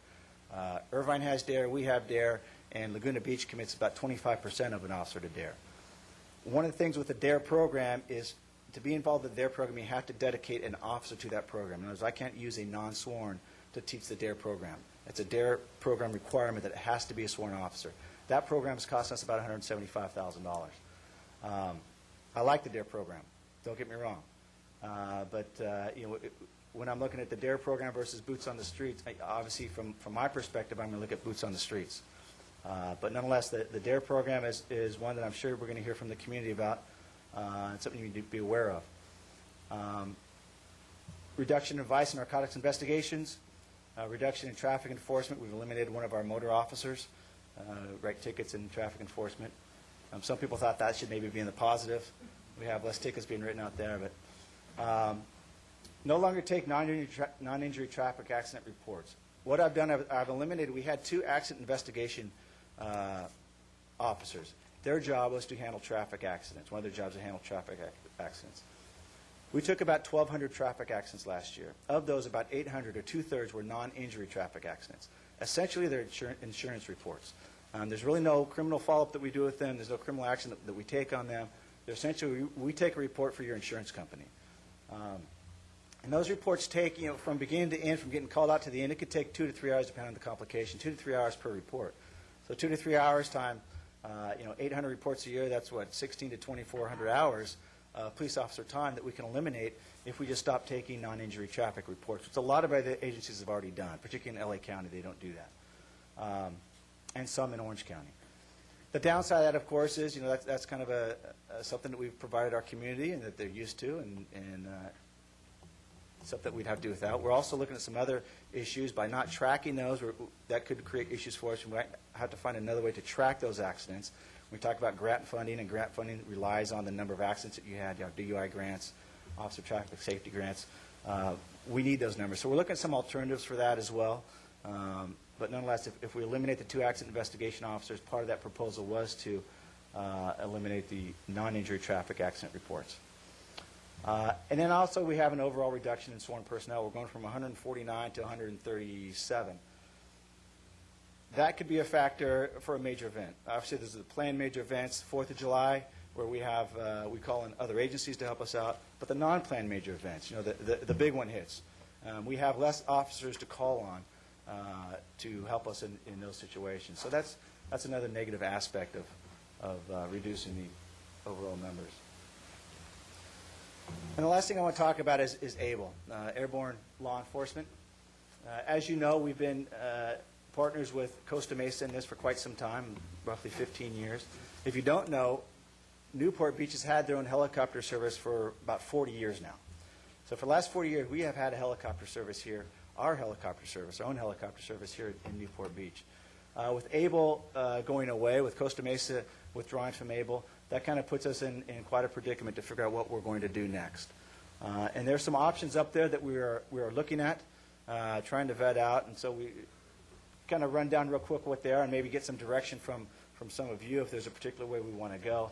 Irvine has DARE, we have DARE, and Laguna Beach commits about 25% of an officer to DARE. One of the things with the DARE program is to be involved in the DARE program, you have to dedicate an officer to that program. In other words, I can't use a non-sworn to teach the DARE program. It's a DARE program requirement that it has to be a sworn officer. That program is costing us about $175,000. I like the DARE program. Don't get me wrong. But when I'm looking at the DARE program versus boots on the streets, obviously from my perspective, I'm going to look at boots on the streets. But nonetheless, the DARE program is one that I'm sure we're going to hear from the community about. It's something you need to be aware of. Reduction in vice and narcotics investigations. Reduction in traffic enforcement. We've eliminated one of our motor officers. Write tickets in traffic enforcement. Some people thought that should maybe be in the positive. We have less tickets being written out there. But no longer take non-injury traffic accident reports. What I've done, I've eliminated, we had 2 accident investigation officers. Their job was to handle traffic accidents. One of their jobs was to handle traffic accidents. We took about 1,200 traffic accidents last year. Of those, about 800 or 2/3 were non-injury traffic accidents. Essentially, they're insurance reports. There's really no criminal follow-up that we do with them. There's no criminal action that we take on them. They're essentially, we take a report for your insurance company. And those reports take, from beginning to end, from getting called out to the end, it could take 2 to 3 hours depending on the complication, 2 to 3 hours per report. So 2 to 3 hours time, 800 reports a year, that's what, 16 to 2,400 hours police officer time that we can eliminate if we just stop taking non-injury traffic reports, which a lot of other agencies have already done, particularly in L.A. County, they don't do that, and some in Orange County. The downside of that, of course, is that's kind of something that we've provided our community and that they're used to, and something that we'd have to do without. We're also looking at some other issues by not tracking those. That could create issues for us. We might have to find another way to track those accidents. We talk about grant funding, and grant funding relies on the number of accidents that you had. You have DUI grants, officer traffic safety grants. We need those numbers. So we're looking at some alternatives for that as well. But nonetheless, if we eliminate the 2 accident investigation officers, part of that proposal was to eliminate the non-injury traffic accident reports. And then also we have an overall reduction in sworn personnel. We're going from 149 to 137. That could be a factor for a major event. Obviously, there's the planned major events, 4th of July, where we have, we call in other agencies to help us out. But the non-planned major events, the big one hits. We have less officers to call to help us in those situations. So that's another negative aspect of reducing the overall numbers. And the last thing I want to talk about is ABLE, Airborne Law Enforcement. As you know, we've been partners with Costa Mesa in this for quite some time, roughly 15 years. If you don't know, Newport Beach has had their own helicopter service for about 40 years now. So for the last 40 years, we have had a helicopter service here, our own helicopter service here in Newport Beach. With ABLE going away, with Costa Mesa withdrawing from ABLE, that kind of puts us in quite a predicament to figure out what we're going to do next. And there's some options up there that we are looking at, trying to vet out, and so we kind of run down real quick what they are and maybe get some direction from some of you if there's a particular way we want to go.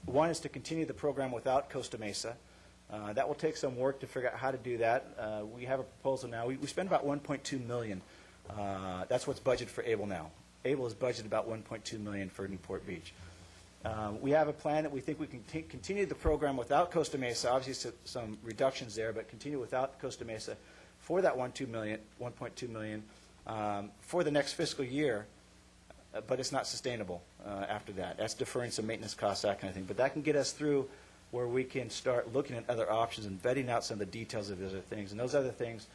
One is to continue the program without Costa Mesa. That will take some work to figure out how to do that. We have a proposal now. We spend about $1.2 million. That's what's budgeted for ABLE now. ABLE is budgeted about $1.2 million for Newport Beach. We have a plan that we think we can continue the program without Costa Mesa. Obviously, some reductions there, but continue without Costa Mesa for that $1.2 million for the next fiscal year. But it's not sustainable after that. That's deferring some maintenance costs, that kind of thing. But that can get us through where we can start looking at other options and vetting out some of the details of those other things. And those other things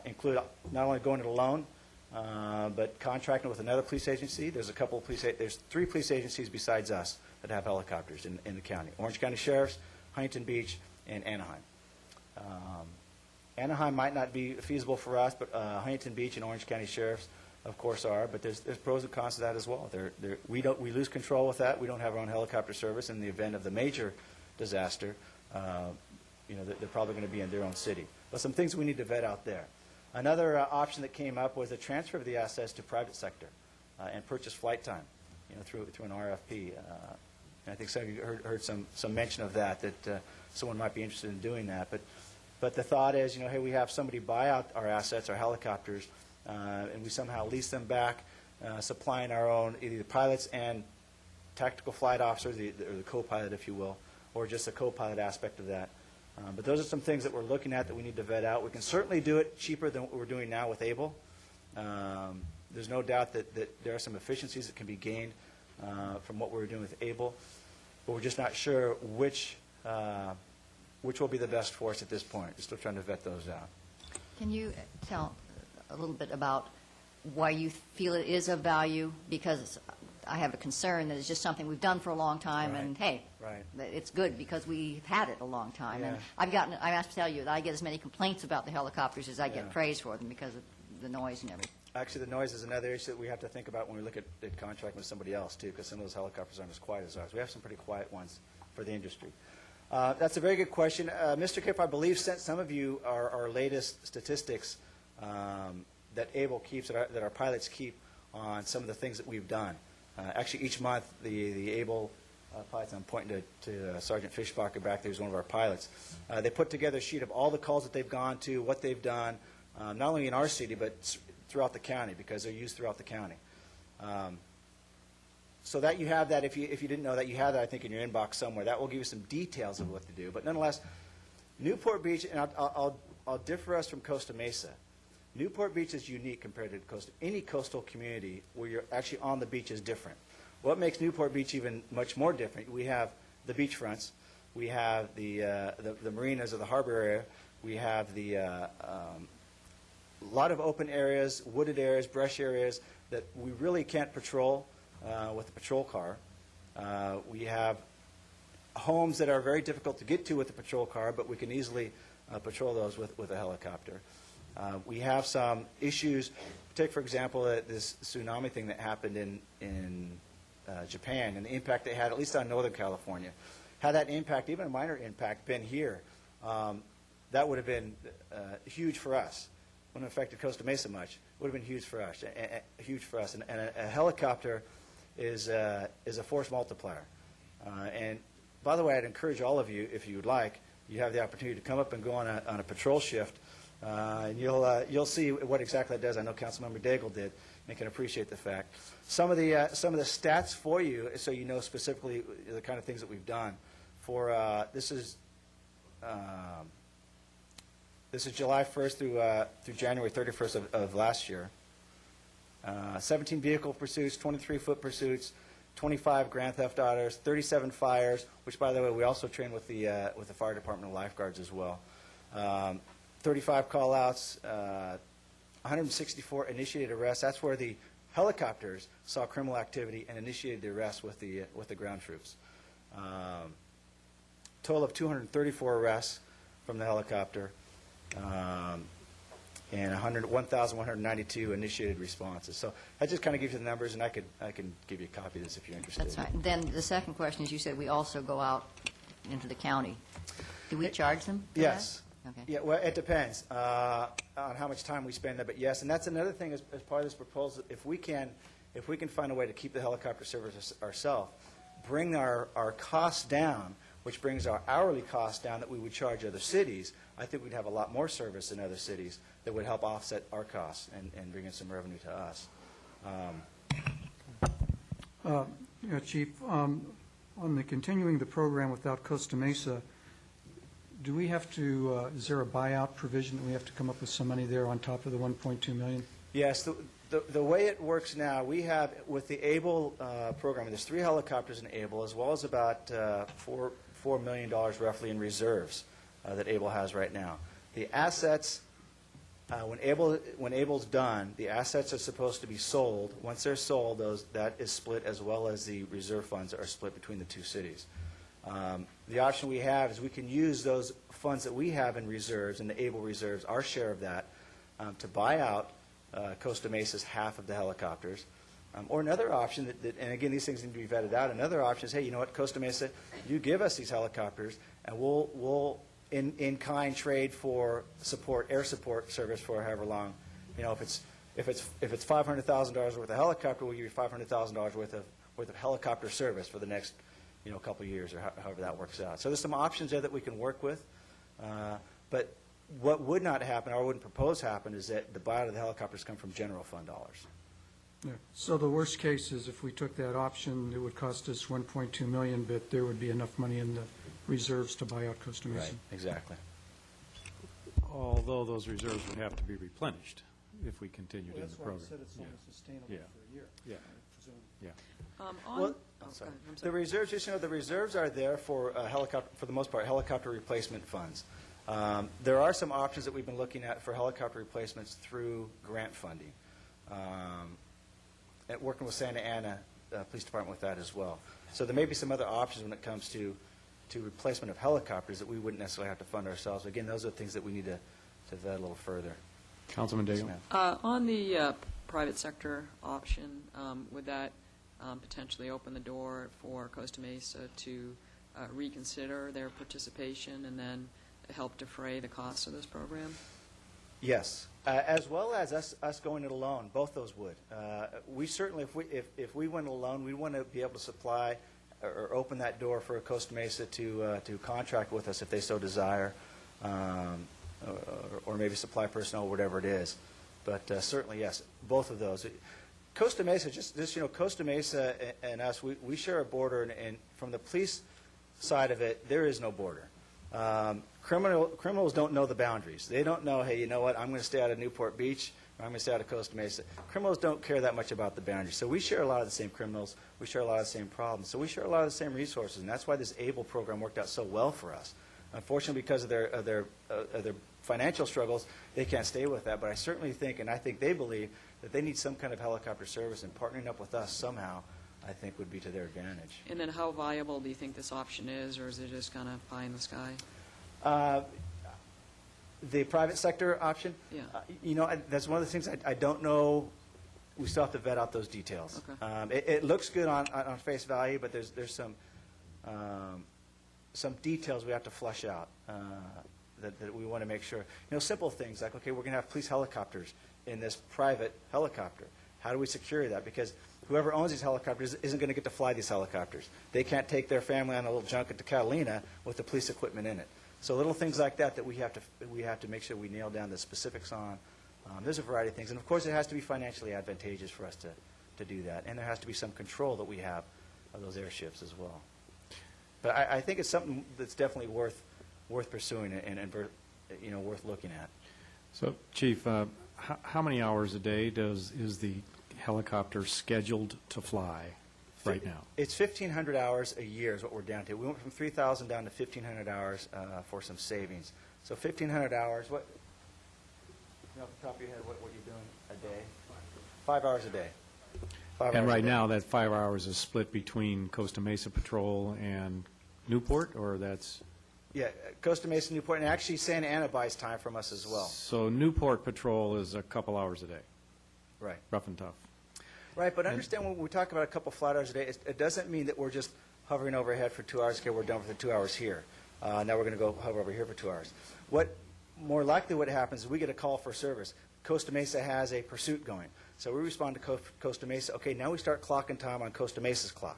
include not only going it alone, but contracting with another police agency. There's there's 3 police agencies besides us that have helicopters in the county: Orange County Sheriff's, Huntington Beach, and Anaheim. Anaheim might not be feasible for us, but Huntington Beach and Orange County Sheriff's, of course, are. But there's pros and cons to that as well. We lose control with that. We don't have our own helicopter service. In the event of the major disaster, they're probably going to be in their own city. But some things we need to vet out there. Another option that came up was the transfer of the assets to private sector and purchase flight time, through an RFP. And I think some of you heard some mention of that someone might be interested in doing that. But the thought is, hey, we have somebody buy out our assets, our helicopters, and we somehow lease them back, supplying our own either pilots and tactical flight officers, or the co-pilot, if you will, or just the co-pilot aspect of that. But those are some things that we're looking at that we need to vet out. We can certainly do it cheaper than what we're doing now with ABLE. There's no doubt that there are some efficiencies that can be gained from what we're doing with ABLE, but we're just not sure which will be the best for us at this point. We're still trying to vet those out. Can you tell a little bit about why you feel it is of value? Because I have a concern that it's just something we've done for a long time, Right. and hey, Right. it's good because we've had it a long time. Yeah. And I have to tell you that I get as many complaints about the helicopters as I get Yeah. praise for them because of the noise and everything. Actually, the noise is another issue that we have to think about when we look at contracting with somebody else, too, because some of those helicopters aren't as quiet as ours. We have some pretty quiet ones for the industry. That's a very good question. Mr. Kipp, I believe, sent some of you our latest statistics that ABLE keeps, that our pilots keep on some of the things that we've done. Actually, each month, the ABLE pilots, I'm pointing to Sergeant Fischbacher back there, who's one of our pilots, they put together a sheet of all the calls that they've gone to, what they've done, not only in our city, but throughout the county, because they're used throughout the county. So that you have that, if you didn't know that, you have that, I think, in your inbox somewhere. That will give you some details of what to do. But nonetheless, Newport Beach, and I'll differ us from Costa Mesa. Newport Beach is unique compared to any coastal community where you're actually on the beach is different. What makes Newport Beach even much more different, we have the beach fronts, we have the marinas or the harbor area, we have a lot of open areas, wooded areas, brush areas that we really can't patrol with a patrol car. We have homes that are very difficult to get to with a patrol car, but we can easily patrol those with a helicopter. We have some issues. Take, for example, this tsunami thing that happened in Japan and the impact they had, at least on Northern California. Had that impact, even a minor impact, been here, that would have been huge for us. Wouldn't have affected Costa Mesa much. Would have been huge for us. And a helicopter is a force multiplier. And by the way, I'd encourage all of you, if you would like, you have the opportunity to come up and go on a patrol shift. And you'll see what exactly it does. I know Councilmember Daigle did, and can appreciate the fact. Some of the stats for you, so you know specifically the kind of things that we've done. For this is This is July 1st through January 31st of last year. 17 vehicle pursuits, 23-foot pursuits, 25 grand theft autos, 37 fires, which, by the way, we also train with the fire department lifeguards as well. 35 call-outs, 164 initiated arrests. That's where the helicopters saw criminal activity and initiated the arrest with the ground troops. Total of 234 arrests from the helicopter, and 1,192 initiated responses. So that just kind of gives you the numbers, and I can give you a copy of this if you're interested. That's right. Then the second question is, you said we also go out into the county. Do we charge them for that? Yes. Okay. Yeah, well, it depends on how much time we spend there, but yes, and that's another thing as part of this proposal. If we can find a way to keep the helicopter service ourselves, bring our costs down, which brings our hourly costs down that we would charge other cities, I think we'd have a lot more service in other cities that would help offset our costs and bring in some revenue to us. Yeah, Chief, on the continuing the program without Costa Mesa, do we have to, is there a buyout provision that we have to come up with some money there on top of the $1.2 million? Yes, the way it works now, we have, with the ABLE program, there's 3 helicopters in ABLE, as well as about $4 million roughly in reserves that ABLE has right now. The assets, when ABLE's done, the assets are supposed to be sold. Once they're sold, that is split, as well as the reserve funds are split between the 2 cities. The option we have is we can use those funds that we have in reserves, in the ABLE reserves, our share of that, to buy out Costa Mesa's half of the helicopters. Or another option, and again, these things need to be vetted out, another option is, hey, you know what, Costa Mesa, you give us these helicopters, and we'll in kind trade for air support service for however long. You know, if it's $500,000 worth of helicopter, we'll give you $500,000 worth of helicopter service for the next couple of years, or however that works out. So there's some options there that we can work with. But what would not happen, or wouldn't propose happen, is that the buyout of the helicopters come from general fund dollars. Yeah. So the worst case is if we took that option, it would cost us $1.2 million, but there would be enough money in the reserves to buy out Costa Mesa. Right, exactly. Although those reserves would have to be replenished if we continued in the program. it's Yeah. only sustainable Yeah. for a year. Yeah. I presume. Yeah. Well, sorry. I'm the sorry. reserves, just the reserves are there for helicopter, for the most part, helicopter replacement funds. There are some options that we've been looking at for helicopter replacements through grant funding. And working with Santa Ana Police Department with that as well. So there may be some other options when it comes to replacement of helicopters that we wouldn't necessarily have to fund ourselves. Again, those are things that we need to vet a little further. Councilman Yes, Daigle? ma'am. On the private sector option, would that potentially open the door for Costa Mesa to reconsider their participation and then help defray the costs of this program? Yes, as well as us going it alone. Both those would. We certainly, if we went alone, we want to be able to supply or open that door for Costa Mesa to contract with us if they so desire, or maybe supply personnel, whatever it is. But certainly, yes, both of those. Costa Mesa, Costa Mesa and us, we share a border, and from the police side of it, there is no border. Criminals don't know the boundaries. They don't know, hey, you know what, I'm going to stay out of Newport Beach, or I'm going to stay out of Costa Mesa. Criminals don't care that much about the boundaries. So we share a lot of the same criminals. We share a lot of the same problems. So we share a lot of the same resources, and that's why this ABLE program worked out so well for us. Unfortunately, because of their financial struggles, they can't stay with that. But I certainly think, and I think they believe, that they need some kind of helicopter service, and partnering up with us somehow, I think, would be to their advantage. And then how viable do you think this option is, or is it just kind of pie in the sky? The private sector option? Yeah. That's one of the things I don't know. We still have to vet out those details. Okay. It looks good on face value, but there's some details we have to flush out that we want to make sure. Simple things like, okay, we're going to have police helicopters in this private helicopter. How do we secure that? Because whoever owns these helicopters isn't going to get to fly these helicopters. They can't take their family on a little junket to Catalina with the police equipment in it. So little things like that we have to make sure we nail down the specifics on. There's a variety of things. And, of course, it has to be financially advantageous for us to do that. And there has to be some control that we have of those airships as well. But I think it's something that's definitely worth pursuing and worth looking at. So, Chief, how many hours a day is the helicopter scheduled to fly right now? It's 1,500 hours a year is what we're down to. We went from 3,000 down to 1,500 hours for some savings. So 1,500 hours, what, off the top of your head, what you're doing a day? 5 hours a day. 5 hours And a right day. now, that 5 hours is split between Costa Mesa Patrol and Newport, or that's? Yeah, Costa Mesa, Newport, and actually Santa Ana buys time from us as well. So Newport Patrol is a couple hours a day, Right. rough and tough. Right, but understand when we talk about a couple flat hours a day, it doesn't mean that we're just hovering overhead for 2 hours. Okay, we're done for the 2 hours here. Now we're going to go hover over here for 2 hours. More likely what happens is we get a call for service. Costa Mesa has a pursuit going. So we respond to Costa Mesa. Okay, now we start clocking time on Costa Mesa's clock.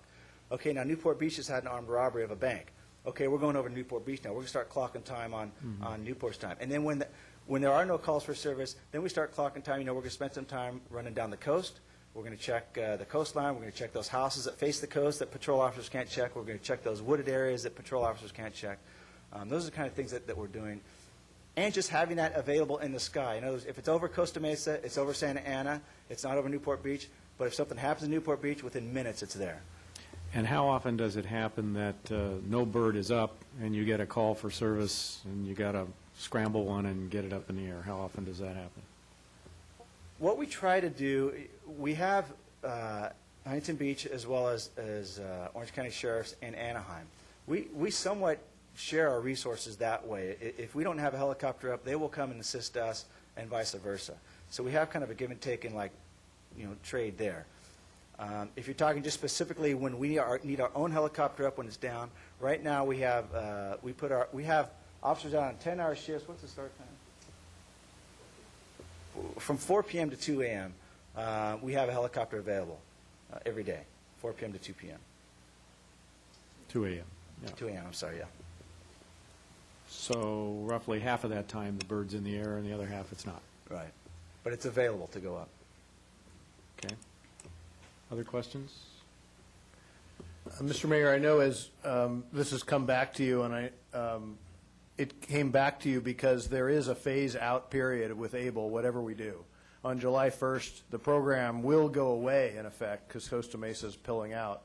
Okay, now Newport Beach has had an armed robbery of a bank. Okay, we're going over to Newport Beach now. We're going to start clocking time on Newport's time. And then when there are no calls for service, then we start clocking time. We're going to spend some time running down the coast. We're going to check the coastline. We're going to check those houses that face the coast that patrol officers can't check. We're going to check those wooded areas that patrol officers can't check. Those are the kind of things that we're doing. And just having that available in the sky. In other words, if it's over Costa Mesa, it's over Santa Ana, it's not over Newport Beach. But if something happens in Newport Beach, within minutes it's there. And how often does it happen that no bird is up and you get a call for service and you got to scramble one and get it up in the air? How often does that happen? What we try to do, we have Huntington Beach as well as Orange County Sheriff's and Anaheim. We somewhat share our resources that way. If we don't have a helicopter up, they will come and assist us and vice versa. So we have kind of a give and take in trade there. If you're talking just specifically when we need our own helicopter up when it's down, right now we have officers out on 10-hour shifts. What's the start time? From 4 p.m. to 2 a.m. We have a helicopter available every day, 4 p.m. to 2 p.m. 2 a.m. Yeah. 2 a.m. I'm sorry, yeah. So roughly half of that time the bird's in the air and the other half it's not. Right. But it's available to go up. Okay. Other questions? Mr. Mayor, I know as this has come back to you, and it came back to you because there is a phase-out period with ABLE, whatever we do. On July 1st, the program will go away, in effect, because Costa Mesa is pulling out.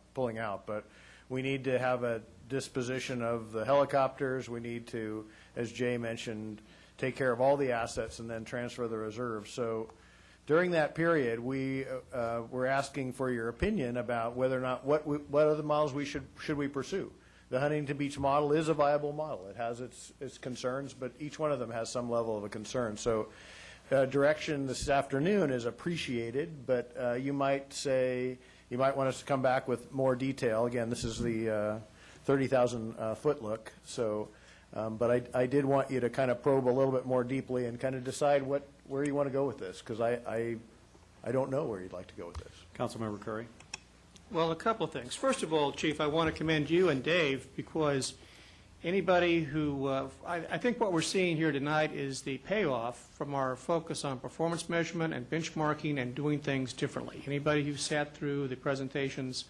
But we need to have a disposition of the helicopters. We need to, as Jay mentioned, take care of all the assets and then transfer the reserves. So during that period, we're asking for your opinion about whether or not what other models should we pursue. The Huntington Beach model is a viable model. It has its concerns, but each one of them has some level of a concern. So direction this afternoon is appreciated, but you might want us to come back with more detail. Again, this is the 30,000-foot look. So, but I did want you to kind of probe a little bit more deeply and kind of decide where you want to go with this, because I don't know where you'd like to go with this. Councilmember Curry? Well, a couple of things. First of all, Chief, I want to commend you and Dave, because anybody who, I think what we're seeing here tonight is the payoff from our focus on performance measurement and benchmarking and doing things differently. Anybody who sat through the presentations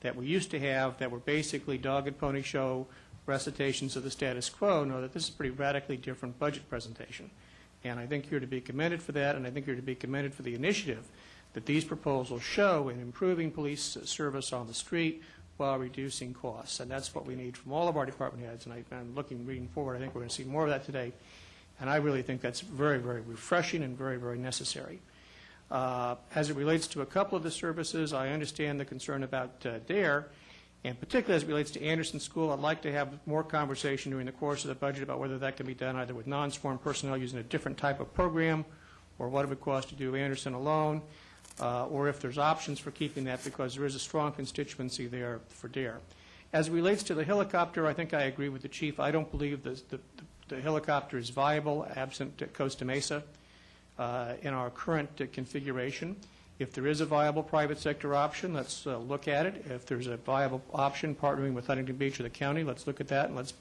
that we used to have that were basically dog and pony show recitations of the status quo know that this is a pretty radically different budget presentation. And I think you're to be commended for that, and I think you're to be commended for the initiative that these proposals show in improving police service on the street while reducing costs. And that's what we need from all of our department heads. And I'm reading forward, I think we're going to see more of that today. And I really think that's very, very refreshing and very, very necessary. As it relates to a couple of the services, I understand the concern about DARE, and particularly as it relates to Anderson School. I'd like to have more conversation during the course of the budget about whether that can be done either with non-sworn personnel using a different type of program, or what it would cost to do Anderson alone, or if there's options for keeping that, because there is a strong constituency there for DARE. As it relates to the helicopter, I think I agree with the Chief. I don't believe the helicopter is viable absent Costa Mesa in our current configuration. If there is a viable private sector option, let's look at it. If there's a viable option partnering with Huntington Beach or the county, let's look at that, and let's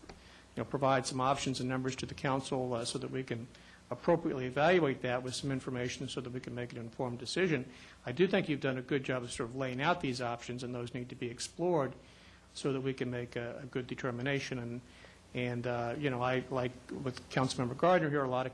provide some options and numbers to the council so that we can appropriately evaluate that with some information so that we can make an informed decision. I do think you've done a good job of sort of laying out these options, and those need to be explored so that we can make a good determination. And, I, like with Councilmember Gardner here, a lot of,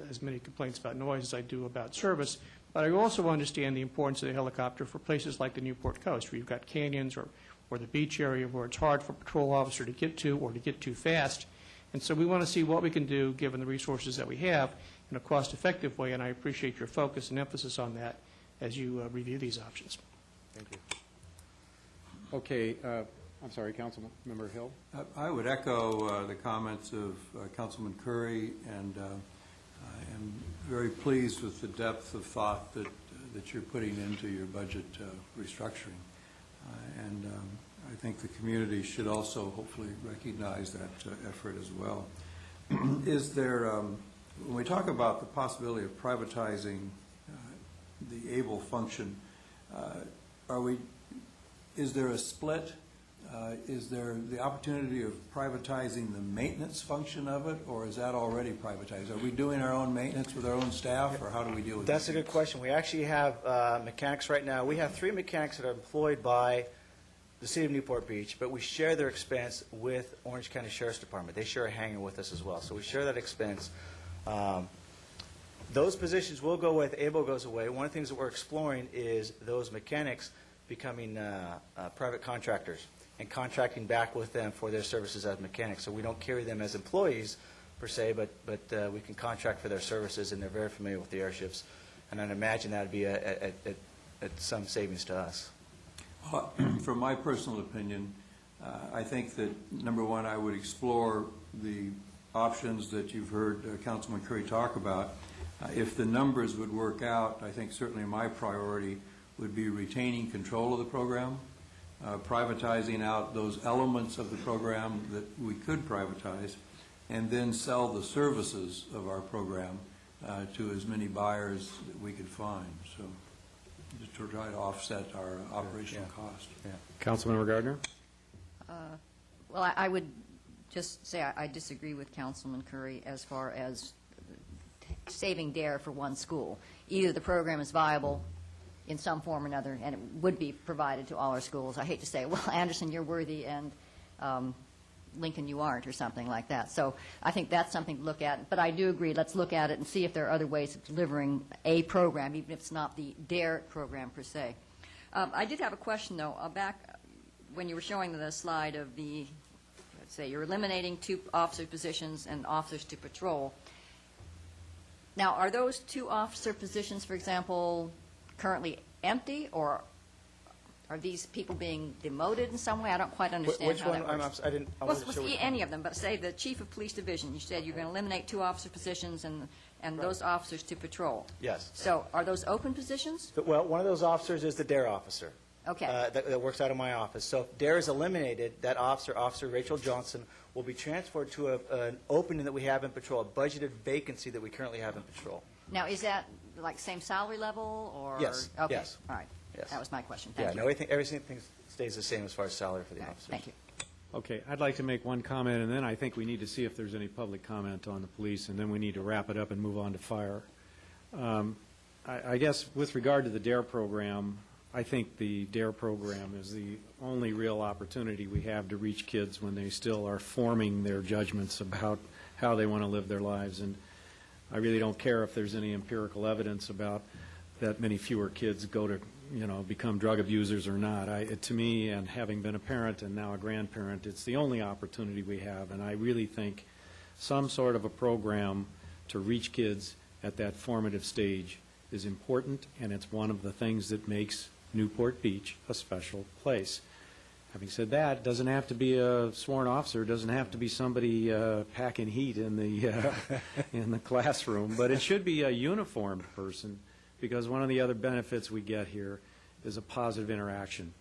as many complaints about noise as I do about service. But I also understand the importance of the helicopter for places like the Newport coast, where you've got canyons or the beach area where it's hard for a patrol officer to get to or to get too fast. And so we want to see what we can do, given the resources that we have, in a cost-effective way, and I appreciate your focus and emphasis on that as you review these options. Thank you. Okay, I'm sorry, Councilmember Hill? I would echo the comments of Councilman Curry, and I am very pleased with the depth of thought that you're putting into your budget restructuring. And I think the community should also hopefully recognize that effort as well. Is there, when we talk about the possibility of privatizing the able function, is there a split? Is there the opportunity of privatizing the maintenance function of it, or is that already privatized? Are we doing our own maintenance with our own staff, or how do we deal with that? That's a good question. We actually have mechanics right now. We have 3 mechanics that are employed by the City of Newport Beach, but we share their expense with Orange County Sheriff's Department. They share a hangar with us as well, so we share that expense. Those positions will go away if ABLE goes away. One of the things that we're exploring is those mechanics becoming private contractors and contracting back with them for their services as mechanics. So we don't carry them as employees per se, but we can contract for their services, and they're very familiar with the airships. And I'd imagine that would be at some savings to us. From my personal opinion, I think that, number one, I would explore the options that you've heard Councilman Curry talk about. If the numbers would work out, I think certainly my priority would be retaining control of the program, privatizing out those elements of the program that we could privatize, and then sell the services of our program to as many buyers that we could find. So just to try to offset our operational cost. Yeah. Councilmember Gardner? Well, I would just say I disagree with Councilman Curry as far as saving DARE for one school. Either the program is viable in some form or another, and it would be provided to all our schools. I hate to say, well, Anderson, you're worthy, and Lincoln, you aren't, or something like that. So I think that's something to look at. But I do agree, let's look at it and see if there are other ways of delivering a program, even if it's not the DARE program per se. I did have a question, though, back when you were showing the slide of the, let's say, you're eliminating 2 officer positions and officers to patrol. Now, are those 2 officer positions, for example, currently empty, or are these people being demoted in some way? I don't quite understand Which how one? that works. I Well, wasn't sure which any of them, but say the chief of police division, you said you're going to eliminate 2 officer positions and those officers to patrol. Yes. So are those open positions? Well, one of those officers is the DARE officer. Okay. That works out of my office. So if DARE is eliminated, that officer, Officer Rachel Johnson, will be transferred to an opening that we have in patrol, a budgeted vacancy that we currently have in patrol. Now, is that like same salary level, or? Yes, Okay. yes. All right. Yes. That was my question. Yeah, Thank you. no, everything stays the same as far as salary for the All right. officers. Thank you. Okay, I'd like to make one comment, and then I think we need to see if there's any public comment on the police, and then we need to wrap it up and move on to fire. I guess with regard to the DARE program, I think the DARE program is the only real opportunity we have to reach kids when they still are forming their judgments about how they want to live their lives. And I really don't care if there's any empirical evidence about that many fewer kids go to, become drug abusers or not. To me, and having been a parent and now a grandparent, it's the only opportunity we have. And I really think some sort of a program to reach kids at that formative stage is important, and it's one of the things that makes Newport Beach a special place. Having said that, it doesn't have to be a sworn officer. It doesn't have to be somebody packing heat in the classroom, but it should be a uniformed person, because one of the other benefits we get here is a positive interaction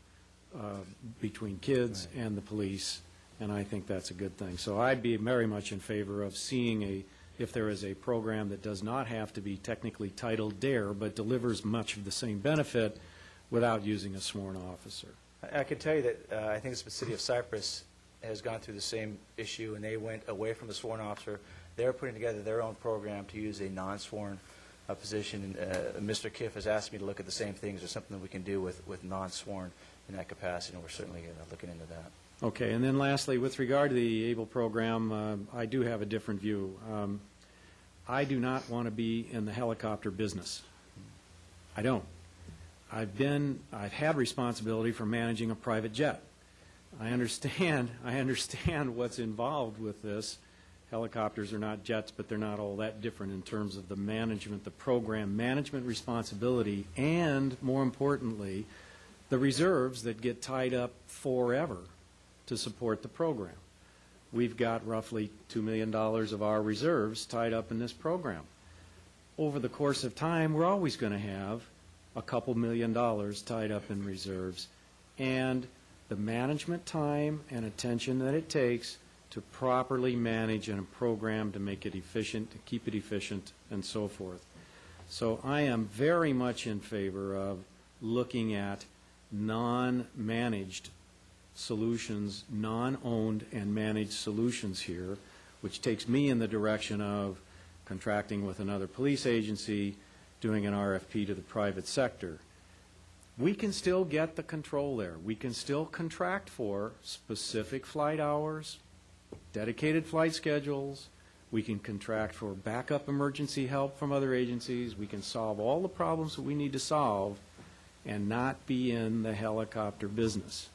between kids and the police, and I think that's a good thing. So I'd be very much in favor of seeing if there is a program that does not have to be technically titled DARE, but delivers much of the same benefit without using a sworn officer. I can tell you that I think the City of Cypress has gone through the same issue, and they went away from the sworn officer. They're putting together their own program to use a non-sworn position. And Mr. Kiff has asked me to look at the same things. There's something that we can do with non-sworn in that capacity, and we're certainly looking into that. Okay, and then lastly, with regard to the ABLE program, I do have a different view. I do not want to be in the helicopter business. I don't. I've had responsibility for managing a private jet. I understand what's involved with this. Helicopters are not jets, but they're not all that different in terms of the management, the program management responsibility, and more importantly, the reserves that get tied up forever to support the program. We've got roughly $2 million of our reserves tied up in this program. Over the course of time, we're always going to have a couple $1 million tied up in reserves, and the management time and attention that it takes to properly manage a program to make it efficient, to keep it efficient, and so forth. So I am very much in favor of looking at non-managed solutions, non-owned and managed solutions here, which takes me in the direction of contracting with another police agency, doing an RFP to the private sector. We can still get the control there. We can still contract for specific flight hours, dedicated flight schedules. We can contract for backup emergency help from other agencies. We can solve all the problems that we need to solve and not be in the helicopter business.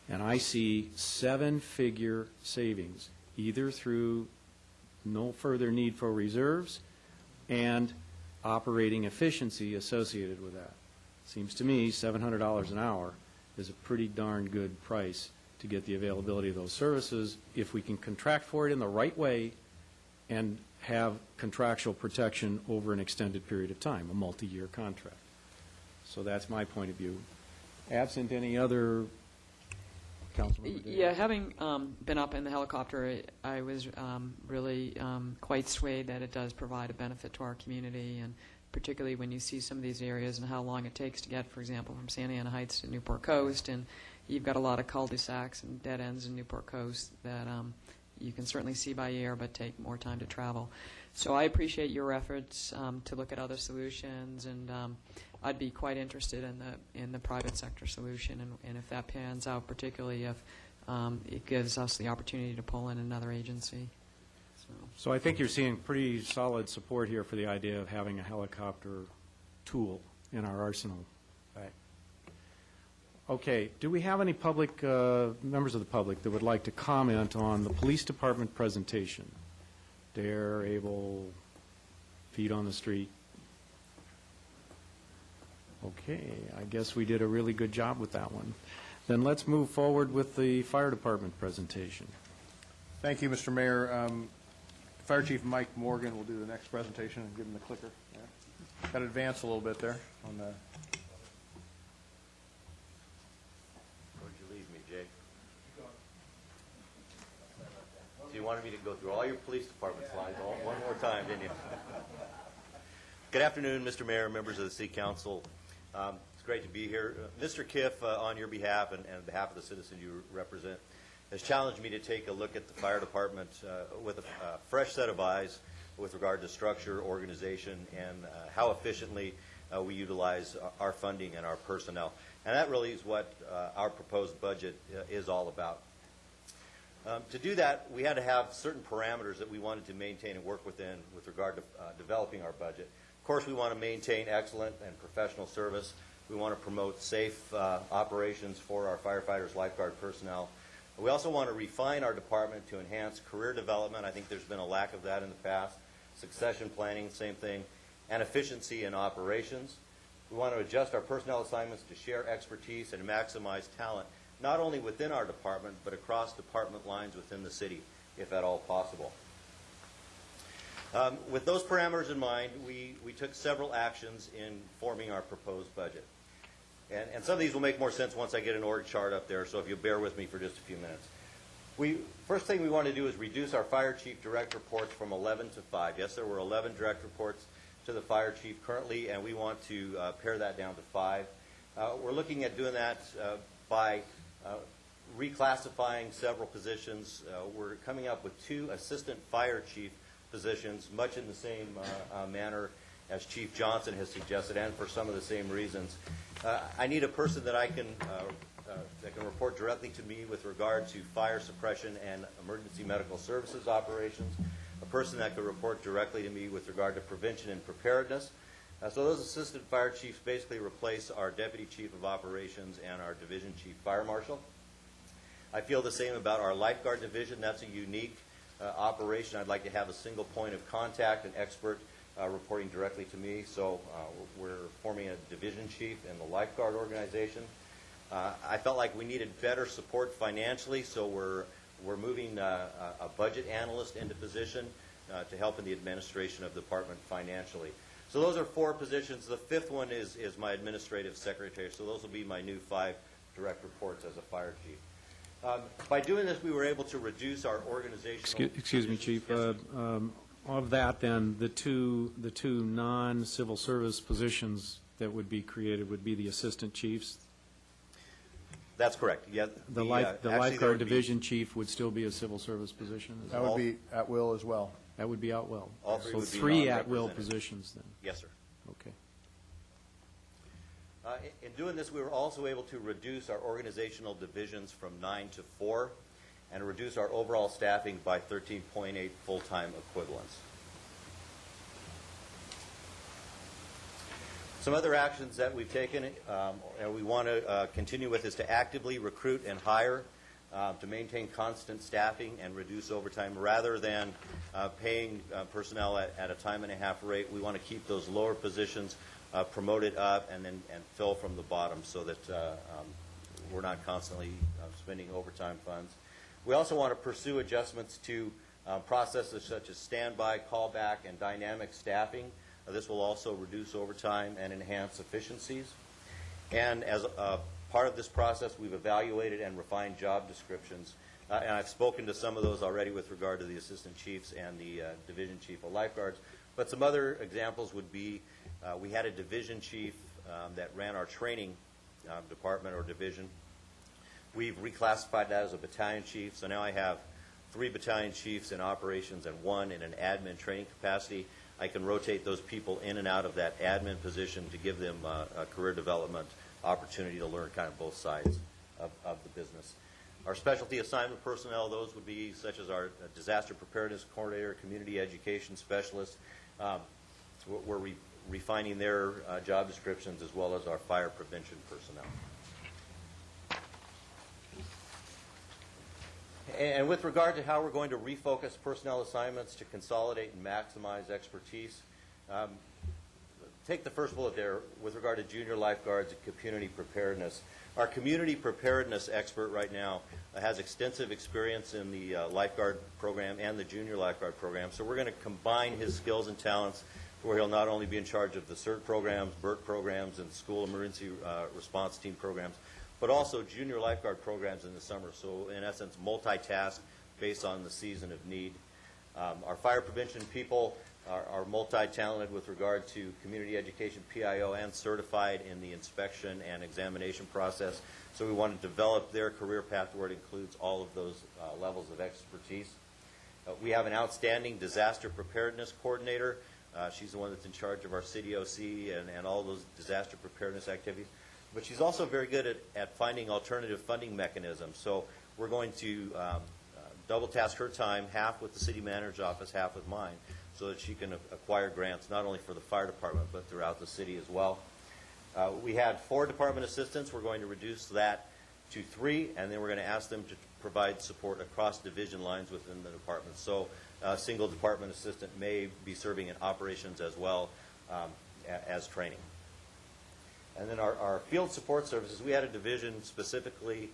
And I see 7-figure savings, either through no further need for reserves and operating efficiency associated with that. Seems to me $700 an hour is a pretty darn good price to get the availability of those services if we can contract for it in the right way and have contractual protection over an extended period of time, a multi-year contract. So that's my point of view. Absent any other, Councilmember Davis? Yeah, having been up in the helicopter, I was really quite swayed that it does provide a benefit to our community, and particularly when you see some of these areas and how long it takes to get, for example, from Santa Ana Heights to Newport Coast, and you've got a lot of cul-de-sacs and dead ends in Newport Coast that you can certainly see by air but take more time to travel. So I appreciate your efforts to look at other solutions, and I'd be quite interested in the private sector solution, and if that pans out, particularly if it gives us the opportunity to pull in another agency. So I think you're seeing pretty solid support here for the idea of having a helicopter tool in our arsenal. Right. Okay. Do we have any public, members of the public that would like to comment on the police department presentation? Dare, able, feet on the street? Okay. I guess we did a really good job with that one. Then let's move forward with the fire department presentation. Thank you, Mr. Mayor. Fire Chief Mike Morgan will do the next presentation and give him the clicker. Yeah. Got to advance a little bit there on the. Where'd you leave me, Jake? So you wanted me to go through all your police department slides one more time, didn't you? Good afternoon, Mr. Mayor, members of the City Council. It's great to be here. Mr. Kiff, on your behalf and on behalf of the citizens you represent, has challenged me to take a look at the fire department with a fresh set of eyes with regard to structure, organization, and how efficiently we utilize our funding and our personnel. And that really is what our proposed budget is all about. To do that, we had to have certain parameters that we wanted to maintain and work within with regard to developing our budget. Of course, we want to maintain excellent and professional service. We want to promote safe operations for our firefighters, lifeguard personnel. We also want to refine our department to enhance career development. I think there's been a lack of that in the past. Succession planning, same thing. And efficiency in operations. We want to adjust our personnel assignments to share expertise and maximize talent, not only within our department, but across department lines within the city, if at all possible. With those parameters in mind, we took several actions in forming our proposed budget. And some of these will make more sense once I get an org chart up there, so if you'll bear with me for just a few minutes. First thing we want to do is reduce our fire chief direct reports from 11 to 5. Yes, there were 11 direct reports to the fire chief currently, and we want to pare that down to 5. We're looking at doing that by reclassifying several positions. We're coming up with 2 assistant fire chief positions, much in the same manner as Chief Johnson has suggested, and for some of the same reasons. I need a person that I can that can report directly to me with regard to fire suppression and emergency medical services operations, a person that can report directly to me with regard to prevention and preparedness. So those assistant fire chiefs basically replace our deputy chief of operations and our division chief fire marshal. I feel the same about our lifeguard division. That's a unique operation. I'd like to have a single point of contact, an expert reporting directly to me. So we're forming a division chief in the lifeguard organization. I felt like we needed better support financially, so we're moving a budget analyst into position to help in the administration of the department financially. So those are 4 positions. The 5th one is my administrative secretary. So those will be my new 5 direct reports as a fire chief. By doing this, we were able to reduce our organizational... Excuse me, Chief. Of that, then, the two non-civil service positions that would be created would be the assistant chiefs? That's correct. Yeah, The lifeguard division chief would still be a civil service position? That would be at will as well. That would be at will. All 3 So would be 3 at-will non-represented. positions, then? Yes, sir. Okay. In doing this, we were also able to reduce our organizational divisions from 9 to 4 and reduce our overall staffing by 13.8 full-time equivalents. Some other actions that we've taken and we want to continue with is to actively recruit and hire to maintain constant staffing and reduce overtime rather than paying personnel at a time-and-a-half rate. We want to keep those lower positions promoted up and fill from the bottom so that we're not constantly spending overtime funds. We also want to pursue adjustments to processes such as standby, callback, and dynamic staffing. This will also reduce overtime and enhance efficiencies. And as part of this process, we've evaluated and refined job descriptions. And I've spoken to some of those already with regard to the assistant chiefs and the division chief of lifeguards. But some other examples would be we had a division chief that ran our training department or division. We've reclassified that as a battalion chief. So now I have 3 battalion chiefs in operations and 1 in an admin training capacity. I can rotate those people in and out of that admin position to give them a career development opportunity to learn kind of both sides of the business. Our specialty assignment personnel, those would be such as our disaster preparedness coordinator, community education specialist. We're refining their job descriptions as well as our fire prevention personnel. And with regard to how we're going to refocus personnel assignments to consolidate and maximize expertise, take the first bullet there with regard to junior lifeguards and community preparedness. Our community preparedness expert right now has extensive experience in the lifeguard program and the junior lifeguard program. So we're going to combine his skills and talents where he'll not only be in charge of the CERT programs, BERT programs, and school emergency response team programs, but also junior lifeguard programs in the summer. So in essence, multitask based on the season of need. Our fire prevention people are multi-talented with regard to community education, PIO, and certified in the inspection and examination process. So we want to develop their career path where it includes all of those levels of expertise. We have an outstanding disaster preparedness coordinator. She's the one that's in charge of our city OC and all those disaster preparedness activities. But she's also very good at finding alternative funding mechanisms. So we're going to double task her time, half with the city manager's office, half with mine, so that she can acquire grants not only for the fire department but throughout the city as well. We had 4 department assistants. We're going to reduce that to 3, and then we're going to ask them to provide support across division lines within the department. So a single department assistant may be serving in operations as well as training. And then our field support services, we had a division specifically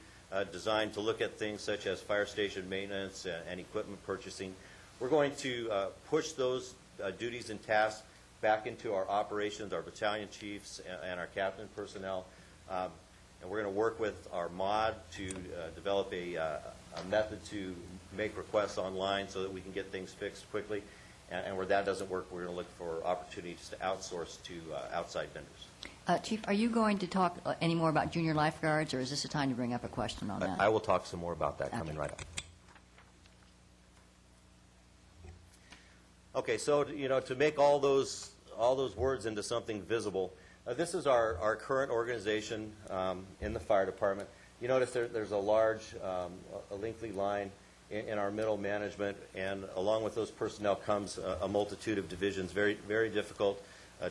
designed to look at things such as fire station maintenance and equipment purchasing. We're going to push those duties and tasks back into our operations, our battalion chiefs, and our captain personnel. And we're going to work with our mod to develop a method to make requests online so that we can get things fixed quickly. And where that doesn't work, we're going to look for opportunities to outsource to outside vendors. Chief, are you going to talk any more about junior lifeguards, or is this a time to bring up a question on that? I will talk some more about that coming right up. Okay, so to make all those words into something visible, this is our current organization in the fire department. You notice there's a large, a lengthy line in our middle management, and along with those personnel comes a multitude of divisions, very, very difficult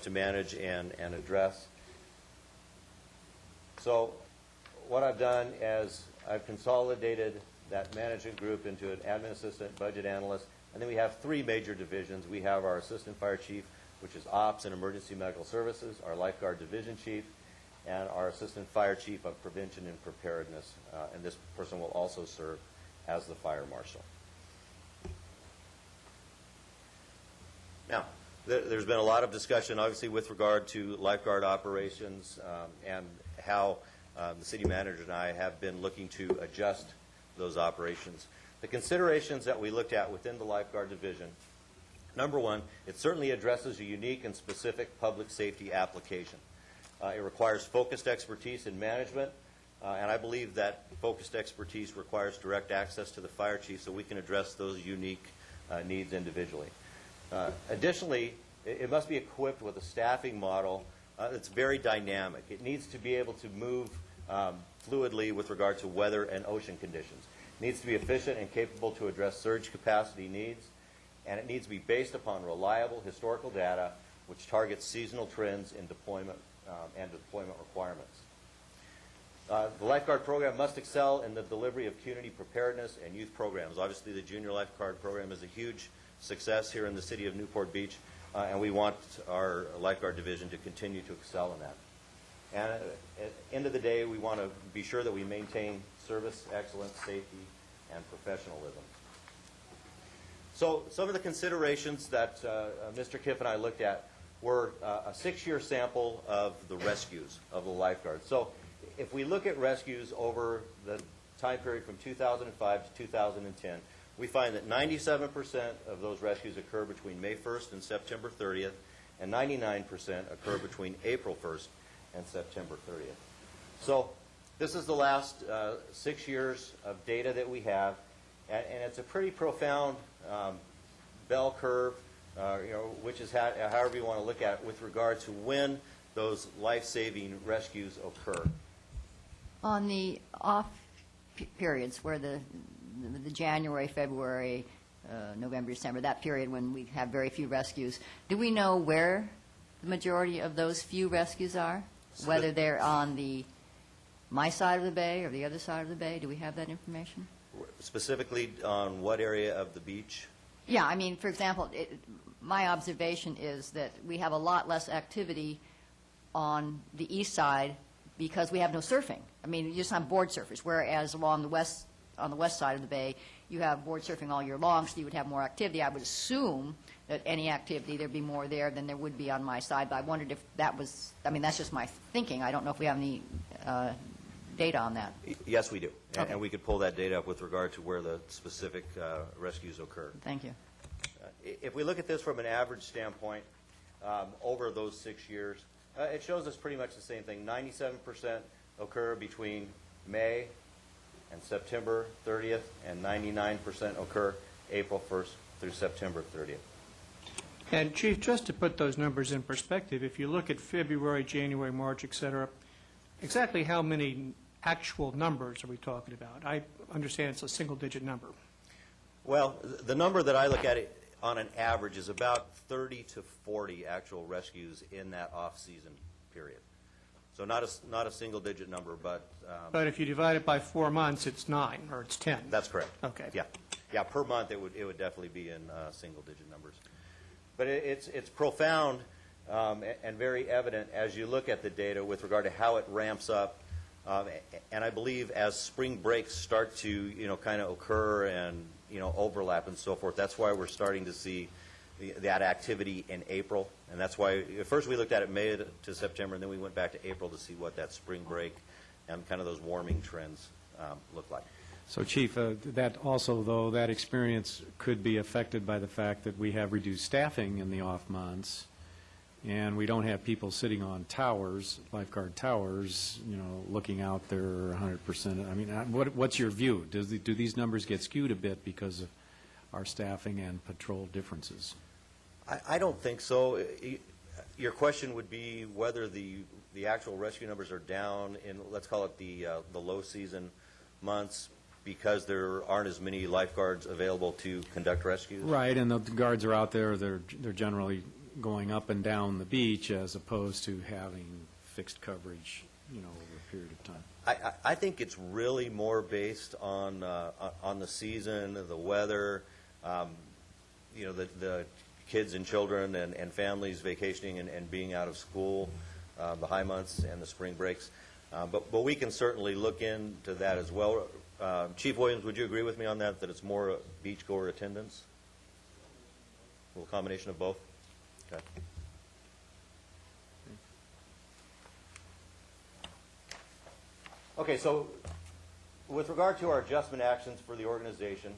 to manage and address. So what I've done is I've consolidated that management group into an admin assistant, budget analyst, and then we have three major divisions. We have our assistant fire chief, which is ops and emergency medical services, our lifeguard division chief, and our assistant fire chief of prevention and preparedness. And this person will also serve as the fire marshal. Now, there's been a lot of discussion, obviously, with regard to lifeguard operations and how the city manager and I have been looking to adjust those operations. The considerations that we looked at within the lifeguard division, number one, it certainly addresses a unique and specific public safety application. It requires focused expertise in management, and I believe that focused expertise requires direct access to the fire chief so we can address those unique needs individually. Additionally, it must be equipped with a staffing model that's very dynamic. It needs to be able to move fluidly with regard to weather and ocean conditions. It needs to be efficient and capable to address surge capacity needs, and it needs to be based upon reliable historical data which targets seasonal trends in deployment and deployment requirements. The lifeguard program must excel in the delivery of community preparedness and youth programs. Obviously, the junior lifeguard program is a huge success here in the city of Newport Beach, and we want our lifeguard division to continue to excel in that. And at the end of the day, we want to be sure that we maintain service excellence, safety, and professionalism. So some of the considerations that Mr. Kiff and I looked at were a 6-year sample of the rescues of the lifeguards. So if we look at rescues over the time period from 2005 to 2010, we find that 97% of those rescues occur between May 1st and September 30th, and 99% occur between April 1st and September 30th. So this is the last 6 years of data that we have, and it's a pretty profound bell curve, which is however you want to look at it with regard to when those life-saving rescues occur. On the off periods where the January, February, November, December, that period when we have very few rescues, do we know where the majority of those few rescues are? Whether they're on my side of the bay or the other side of the bay? Do we have that information? Specifically on what area of the beach? Yeah, I mean, for example, my observation is that we have a lot less activity on the east side because we have no surfing. I mean, you just have board surfers, whereas on the west side of the bay, you have board surfing all year long, so you would have more activity. I would assume that any activity, there'd be more there than there would be on my side, but I wondered if that was, I mean, that's just my thinking. I don't know if we have any data on that. Yes, we do. Okay. And we could pull that data up with regard to where the specific rescues occur. Thank you. If we look at this from an average standpoint over those 6 years, it shows us pretty much the same thing. 97% occur between May and September 30th, and 99% occur April 1st through September 30th. And Chief, just to put those numbers in perspective, if you look at February, January, March, et cetera, exactly how many actual numbers are we talking about? I understand it's a single-digit number. Well, the number that I look at it on an average is about 30 to 40 actual rescues in that off-season period. So not a single-digit number, but... But if you divide it by 4 months, it's 9 or it's 10. That's correct. Okay. Yeah, per month it would definitely be in single-digit numbers. But it's profound and very evident as you look at the data with regard to how it ramps up. And I believe as spring breaks start to kind of occur and overlap and so forth, that's why we're starting to see that activity in April. And that's why at first we looked at it May to September, and then we went back to April to see what that spring break and kind of those warming trends look like. So, Chief, that also, though, that experience could be affected by the fact that we have reduced staffing in the off months, and we don't have people sitting on towers, lifeguard towers, looking out there 100%. I mean, what's your view? Do these numbers get skewed a bit because of our staffing and patrol differences? I don't think so. Your question would be whether the the actual rescue numbers are down in, let's call it the low season months, because there aren't as many lifeguards available to conduct rescues? Right, and the guards are out there, they're generally going up and down the beach as opposed to having fixed coverage, over a period of time. I think it's really more based on the season, the weather, the kids and children and families vacationing and being out of school, the high months and the spring breaks. But we can certainly look into that as well. Chief Williams, would you agree with me on that it's more beachgoer attendance? A little combination of both? Okay. Okay, so with regard to our adjustment actions for the organization,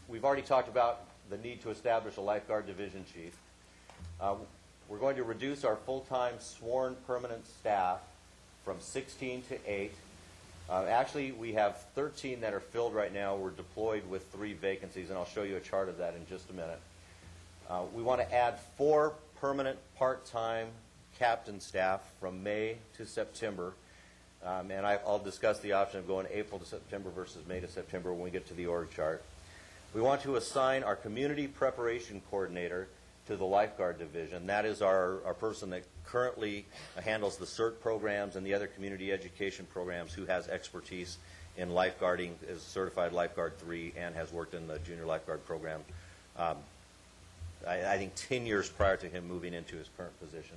we've already talked about the need to establish a lifeguard division chief. We're going to reduce our full-time sworn permanent staff from 16 to 8. Actually, we have 13 that are filled right now. We're deployed with 3 vacancies, and I'll show you a chart of that in just a minute. We want to add 4 permanent part-time captain staff from May to September. And I'll discuss the option of going April to September versus May to September when we get to the org chart. We want to assign our community preparation coordinator to the lifeguard division. That is our person that currently handles the CERT programs and the other community education programs, who has expertise in lifeguarding, is certified lifeguard 3, and has worked in the junior lifeguard program, I think 10 years prior to him moving into his current position.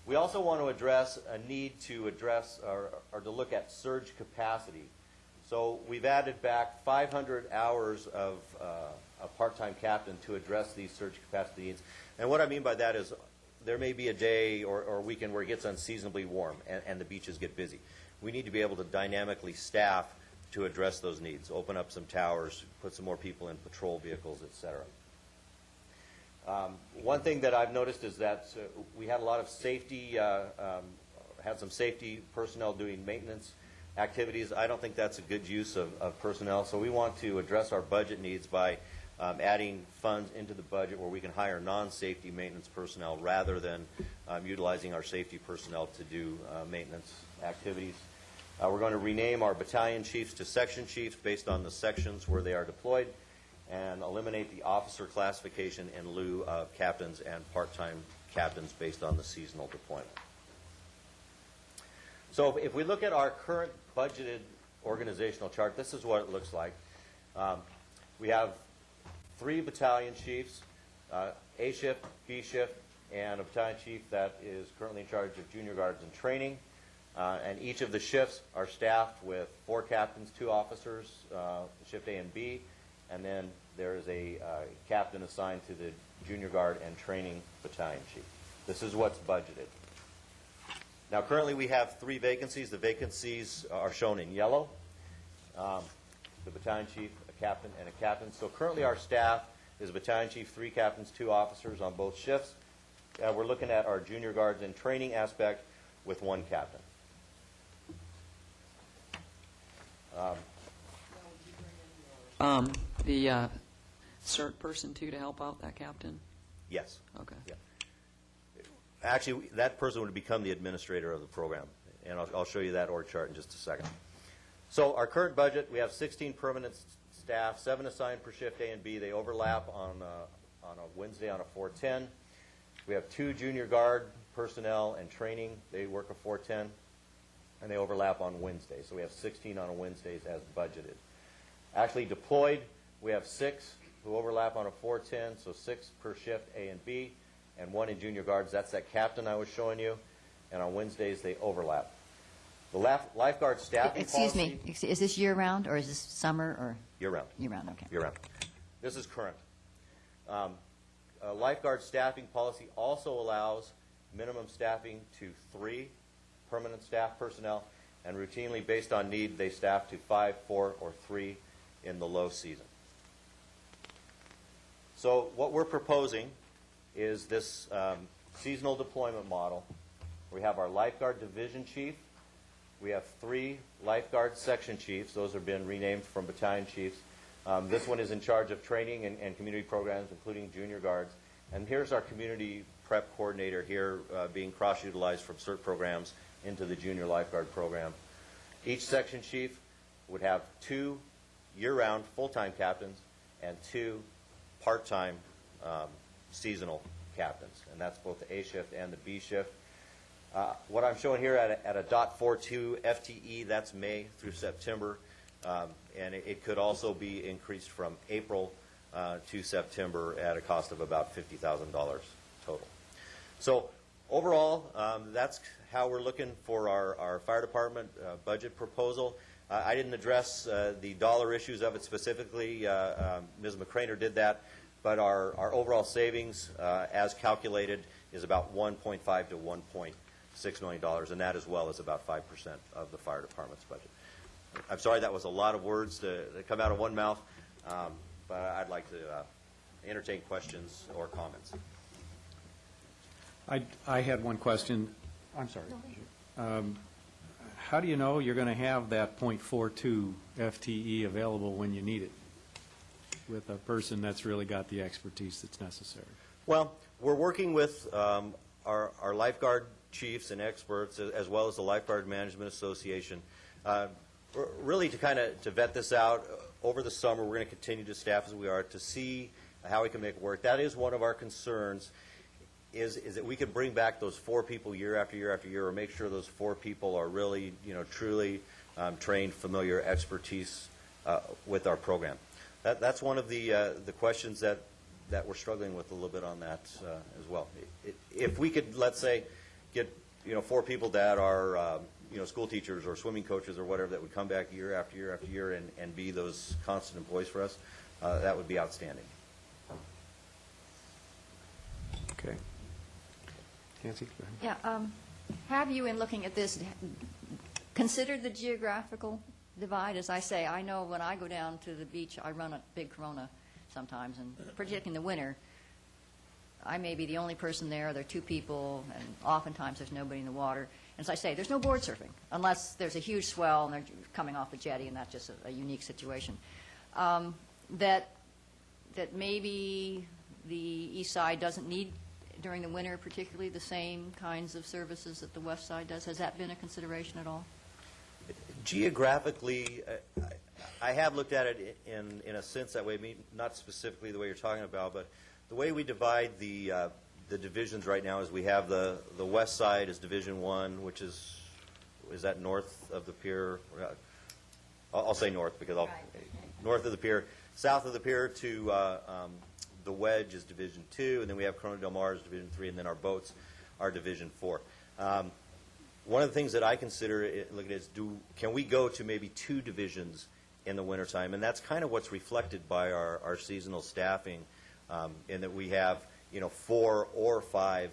We also want to address a need to address or to look at surge capacity. So we've added back 500 hours of a part-time captain to address these surge capacity needs. And what I mean by that is there may be a day or weekend where it gets unseasonably warm and the beaches get busy. We need to be able to dynamically staff to address those needs, open up some towers, put some more people in patrol vehicles, et cetera. One thing that I've noticed is that we had a lot of safety, had some safety personnel doing maintenance activities. I don't think that's a good use of personnel, so we want to address our budget needs by adding funds into the budget where we can hire non-safety maintenance personnel rather than utilizing our safety personnel to do maintenance activities. We're going to rename our battalion chiefs to section chiefs based on the sections where they are deployed, and eliminate the officer classification in lieu of captains and part-time captains based on the seasonal deployment. So if we look at our current budgeted organizational chart, this is what it looks like. We have 3 battalion chiefs, A shift, B shift, and a battalion chief that is currently in charge of junior guards and training. And each of the shifts are staffed with 4 captains, 2 officers, shift A and B, and then there is a captain assigned to the junior guard and training battalion chief. This is what's budgeted. Now, currently we have 3 vacancies. The vacancies are shown in yellow. The battalion chief, a captain, and a captain. So currently our staff is a battalion chief, 3 captains, 2 officers on both shifts. We're looking at our junior guards and training aspect with 1 captain. The CERT person, too, to help out that captain? Yes. Okay. Yeah. Actually, that person would become the administrator of the program, and I'll show you that org chart in just a second. So our current budget, we have 16 permanent staff, 7 assigned per shift A and B. They overlap on a Wednesday on a 410. We have 2 junior guard personnel and training. They work a 410, and they overlap on Wednesdays. So we have 16 on a Wednesdays as budgeted. Actually deployed, we have 6 who overlap on a 410, so 6 per shift A and B, and 1 in junior guards. That's that captain I was showing you. And on Wednesdays, they overlap. The lifeguard staffing Excuse policy... me, is this year-round, or is this summer, or? Year-round. Year-round, okay. Year-round. This is current. Lifeguard staffing policy also allows minimum staffing to 3 permanent staff personnel, and routinely, based on need, they staff to 5, 4, or 3 in the low season. So what we're proposing is this seasonal deployment model. We have our lifeguard division chief. We have 3 lifeguard section chiefs. Those have been renamed from battalion chiefs. This one is in charge of training and community programs, including junior guards. And here's our community prep coordinator here being cross-utilized from CERT programs into the junior lifeguard program. Each section chief would have 2 year-round full-time captains and 2 part-time seasonal captains, and that's both the A shift and the B shift. What I'm showing here at a .42 FTE, that's May through September, and it could also be increased from April to September at a cost of about $50,000 total. So overall, that's how we're looking for our fire department budget proposal. I didn't address the dollar issues of it specifically. Ms. McCraner did that, but our overall savings, as calculated, is about $1.5 to $1.6 million, and that as well is about 5% of the fire department's budget. I'm sorry that was a lot of words to come out of one mouth, but I'd like to entertain questions or comments. I had one question. I'm sorry. How do you know you're going to have that .42 FTE available when you need it with a person that's really got the expertise that's necessary? Well, we're working with our lifeguard chiefs and experts, as well as the Lifeguard Management Association, really to vet this out. Over the summer, we're going to continue to staff as we are to see how we can make it work. That is one of our concerns, is that we could bring back those 4 people year after year after year, or make sure those 4 people are really, truly trained, familiar, expertise with our program. That's one of the questions that we're struggling with a little bit on that as well. If we could, let's say, get 4 people that are school teachers or swimming coaches or whatever that would come back year after year after year and be those constant employees for us, that would be outstanding. Okay. Nancy, go ahead. Yeah, have you, in looking at this, considered the geographical divide? As I say, I know when I go down to the beach, I run a big Corona sometimes, and particularly in the winter, I may be the only person there. There are 2 people, and oftentimes there's nobody in the water. And as I say, there's no board surfing unless there's a huge swell and they're coming off the jetty, and that's just a unique situation. That maybe the east side doesn't need, during the winter particularly, the same kinds of services that the west side does. Has that been a consideration at all? Geographically, I have looked at it in a sense that way, not specifically the way you're talking about, but the way we divide the divisions right now is we have the west side is Division 1, which is that north of the pier? I'll say north because north of the pier. South of the pier to the wedge is Division 2, and then we have Corona Del Mar is Division 3, and then our boats are Division 4. One of the things that I consider, look at, is can we go to maybe 2 divisions in the wintertime? And that's kind of what's reflected by our seasonal staffing, in that we have 4 or 5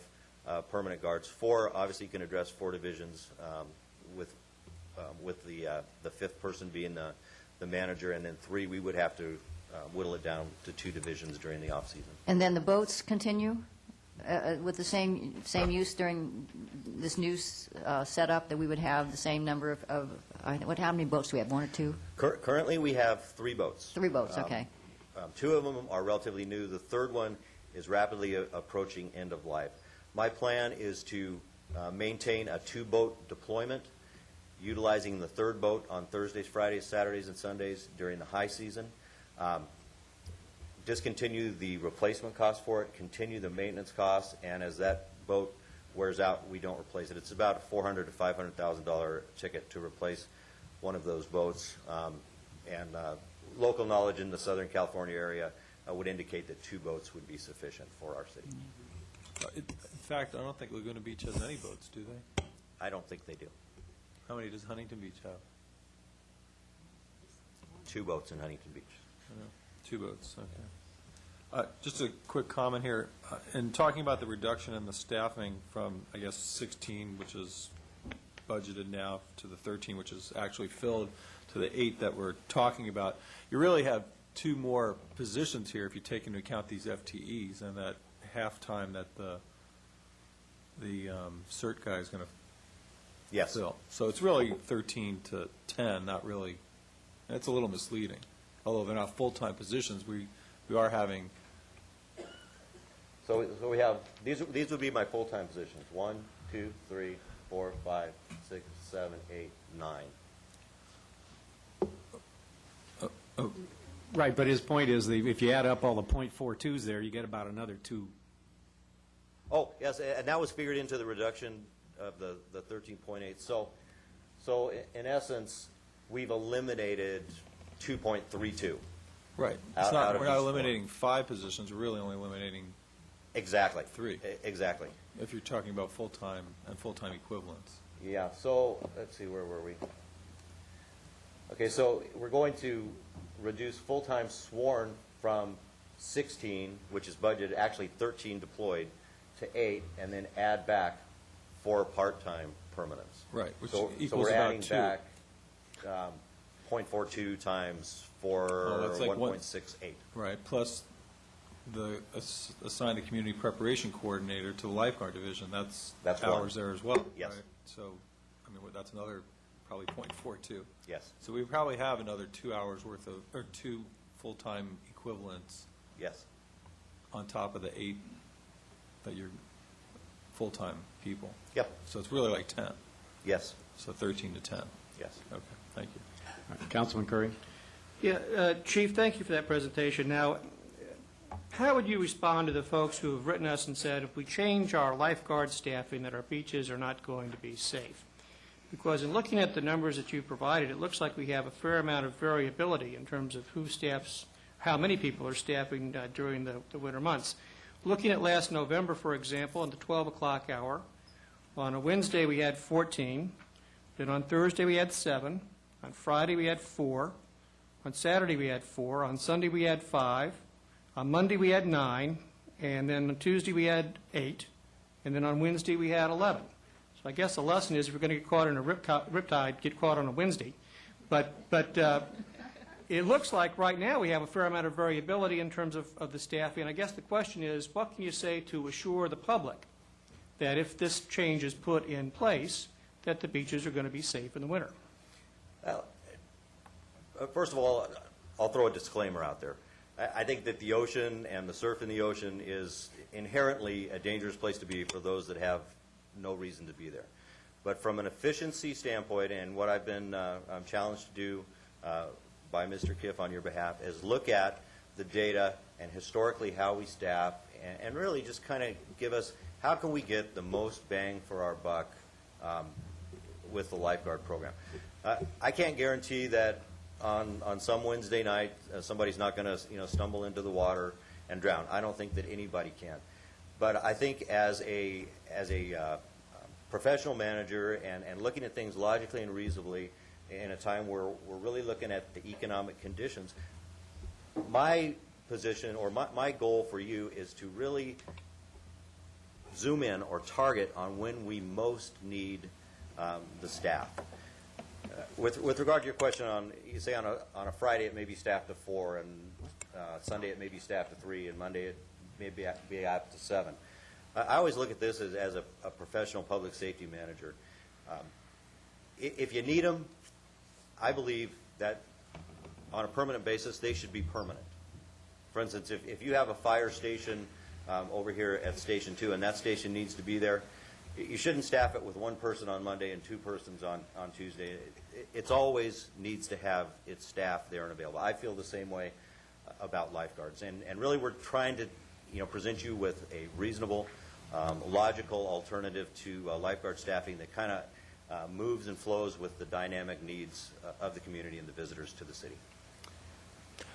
permanent guards. 4 obviously can address 4 divisions, with the 5th person being the manager, and then 3 we would have to whittle it down to 2 divisions during the off season. And then the boats continue with the same use during this new setup, that we would have the same number of how many boats do we have, 1 or 2? Currently we have 3 boats. 3 boats, okay. 2 of them are relatively new. The 3rd one is rapidly approaching end of life. My plan is to maintain a 2-boat deployment, utilizing the 3rd boat on Thursdays, Fridays, Saturdays, and Sundays during the high season. Discontinue the replacement cost for it, continue the maintenance costs, and as that boat wears out, we don't replace it. It's about a $400,000 to $500,000 ticket to replace one of those boats, and local knowledge in the Southern California area would indicate that 2 boats would be sufficient for our city. In fact, I don't think Laguna Beach has any boats, do they? I don't think they do. How many does Huntington Beach have? 2 boats in Huntington Beach. 2 boats, okay. Just a quick comment here. In talking about the reduction in the staffing from, I guess, 16, which is budgeted now, to the 13, which is actually filled, to the 8 that we're talking about, you really have 2 more positions here if you take into account these FTEs and that half-time that the CERT guy is going to fill. So it's really 13 to 10, not really. It's a little misleading. Although they're not full-time positions, we are having So we have, these would be my full-time positions. 1, 2, 3, 4, 5, 6, 7, 8, 9. Right, but his point is, if you add up all the .42s there, you get about another 2. Oh, yes, and that was figured into the reduction of the 13.8. So in essence, we've eliminated 2.32. Right. Out of We're not these eliminating 5 positions, we're really only eliminating, Exactly. 3. Exactly. if you're talking about full-time and full-time equivalents. Yeah, so, let's see, where were we? Okay, so we're going to reduce full-time sworn from 16, which is budgeted, actually 13 deployed, to 8, and then add back 4 part-time permanents. Right, which So equals we're about adding 2. back 0.42 times 4, that's like 1.68. Right, plus the assign the community preparation coordinator to the lifeguard division, that's That's hours one. there as well. Yes. Right? So, I mean, that's another probably .42. Yes, So we probably have another 2 hours worth of, or 2 full-time equivalents yes, on top of the 8 that you're full-time people. yep, So it's really like 10, yes, so 13 to 10. yes. Okay, thank you. Councilman Curry? Yeah, Chief, thank you for that presentation. Now, how would you respond to the folks who have written us and said, if we change our lifeguard staffing, that our beaches are not going to be safe? Because in looking at the numbers that you provided, it looks like we have a fair amount of variability in terms of who staffs, how many people are staffing during the winter months. Looking at last November, for example, in the 12 o'clock hour, on a Wednesday we had 14, then on Thursday we had 7, on Friday we had 4, on Saturday we had 4, on Sunday we had 5, on Monday we had 9, and then on Tuesday we had 8, and then on Wednesday we had 11. So I guess the lesson is if we're going to get caught in a riptide, get caught on a Wednesday. But it looks like right now we have a fair amount of variability in terms of the staffing. And I guess the question is, what can you say to assure the public that if this change is put in place, that the beaches are going to be safe in the winter? Well, first of all, I'll throw a disclaimer out there. I think that the ocean and the surf in the ocean is inherently a dangerous place to be for those that have no reason to be there. But from an efficiency standpoint, and what I've been I'm challenged to do by Mr. Kiff on your behalf, is look at the data and historically how we staff, and really just kind of give us how can we get the most bang for our buck with the lifeguard program. I can't guarantee that on some Wednesday night somebody's not going to stumble into the water and drown. I don't think that anybody can. But I think as a professional manager and looking at things logically and reasonably in a time where we're really looking at the economic conditions, my position or my goal for you is to really zoom in or target on when we most need the staff. With regard to your question on, you say on a Friday it may be staffed to 4, and Sunday it may be staffed to 3, and Monday it may be up to 7. I always look at this as a professional public safety manager. If you need them, I believe that on a permanent basis they should be permanent. For instance, if you have a fire station over here at Station 2 and that station needs to be there, you shouldn't staff it with 1 person on Monday and 2 persons on Tuesday. It's always needs to have its staff there and available. I feel the same way about lifeguards. And really we're trying to present you with a reasonable, logical alternative to lifeguard staffing that kind of moves and flows with the dynamic needs of the community and the visitors to the city.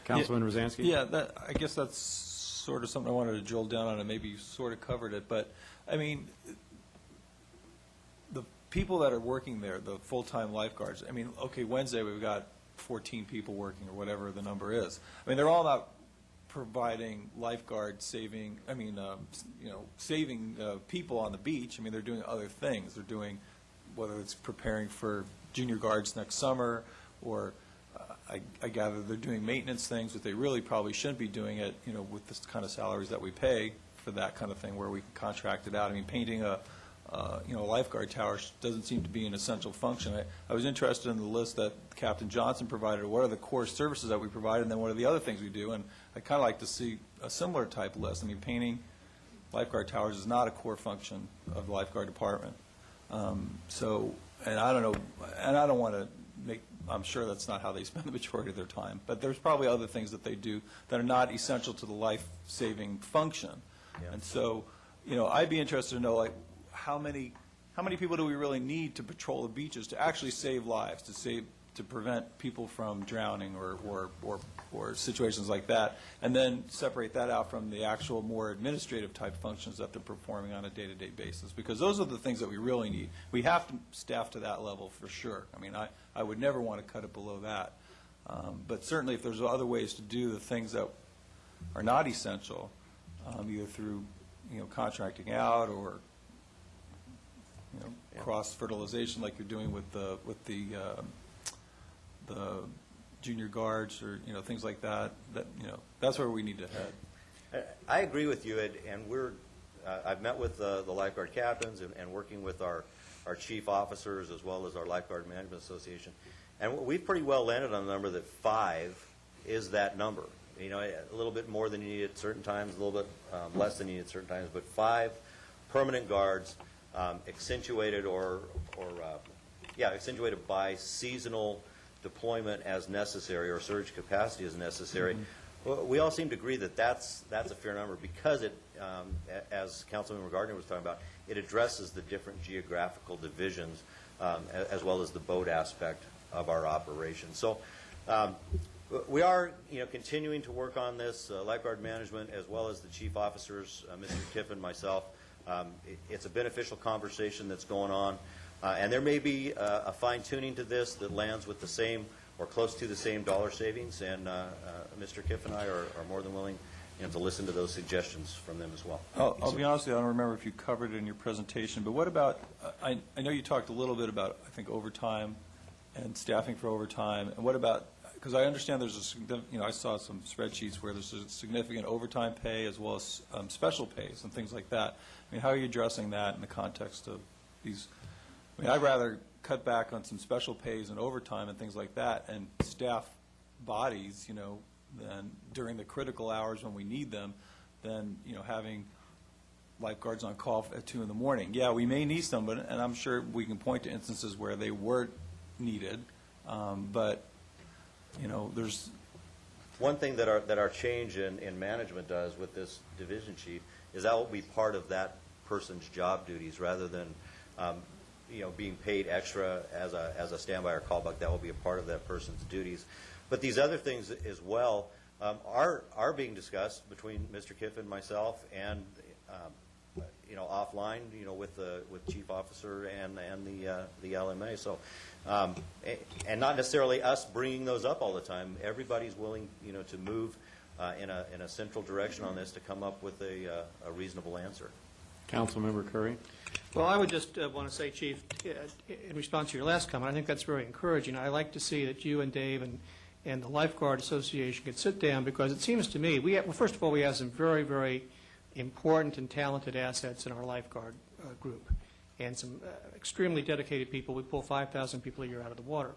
Councilman Rosansky? Yeah, I guess that's sort of something I wanted to drill down on, and maybe you sort of covered it. But, I mean, the people that are working there, the full-time lifeguards, I mean, okay, Wednesday we've got 14 people working or whatever the number is. I mean, they're all not providing lifeguard saving, saving people on the beach. I mean, they're doing other things. They're doing, whether it's preparing for junior guards next summer, or I gather they're doing maintenance things that they really probably shouldn't be doing it, with this kind of salaries that we pay for that kind of thing, where we can contract it out. I mean, painting a lifeguard tower doesn't seem to be an essential function. I was interested in the list that Captain Johnson provided. What are the core services that we provide, and then what are the other things we do? And I'd kind of like to see a similar type list. I mean, painting lifeguard towers is not a core function of the lifeguard department. And I don't know, and I don't want to make, I'm sure that's not how they spend the majority of their time, but there's probably other things that they do that are not essential to the life-saving function. Yeah. And so, I'd be interested to know, like, how many people do we really need to patrol the beaches to actually save lives, to prevent people from drowning or situations like that, and then separate that out from the actual more administrative type functions that they're performing on a day-to-day basis, because those are the things that we really need. We have to staff to that level for sure. I mean, I would never want to cut it below that. But certainly if there's other ways to do the things that are not essential, either through contracting out or cross-fertilization like you're doing with the junior guards or things like that, that's where we need to head. I agree with you, Ed, and I've met with the lifeguard captains and working with our chief officers as well as our Lifeguard Management Association, and we've pretty well landed on the number that 5 is that number. A little bit more than you need at certain times, a little bit less than you need at certain times, but 5 permanent guards, accentuated accentuated by seasonal deployment as necessary or surge capacity as necessary. Well, we all seem to agree that that's a fair number because it, as Councilmember Gardner was talking about, it addresses the different geographical divisions as well as the boat aspect of our operation. So we are, continuing to work on this, lifeguard management as well as the chief officers, Mr. Kiffin, myself. It's a beneficial conversation that's going on. And there may be a fine-tuning to this that lands with the same or close to the same dollar savings, and Mr. Kiff and I are more than willing to listen to those suggestions from them as well. I'll be honest with you, I don't remember if you covered it in your presentation, but what about, I know you talked a little bit about, I think, overtime and staffing for overtime, and what about, because I understand there's I saw some spreadsheets where there's a significant overtime pay as well as special pays and things like that. I mean, how are you addressing that in the context of these? I mean, I'd rather cut back on some special pays and overtime and things like that and staff bodies, than during the critical hours when we need them, than, having lifeguards on call at 2 in the morning. Yeah, we may need some, and I'm sure we can point to instances where they were needed, but, there's... One thing that our change in management does with this division chief is that will be part of that person's job duties rather than being paid extra as a standby or callback. That will be a part of that person's duties. But these other things as well are being discussed between Mr. Kiffin, myself, and offline, with chief officer and the LMA. So, and not necessarily us bringing those up all the time. Everybody's willing, to move in a central direction on this to come up with a reasonable answer. Councilmember Curry. Well, I would just want to say, Chief, in response to your last comment, I think that's very encouraging. I like to see that you and Dave and the Lifeguard Association could sit down, because it seems to me, first of all, we have some very, very important and talented assets in our lifeguard group, and some extremely dedicated people. We pull 5,000 people a year out of the water.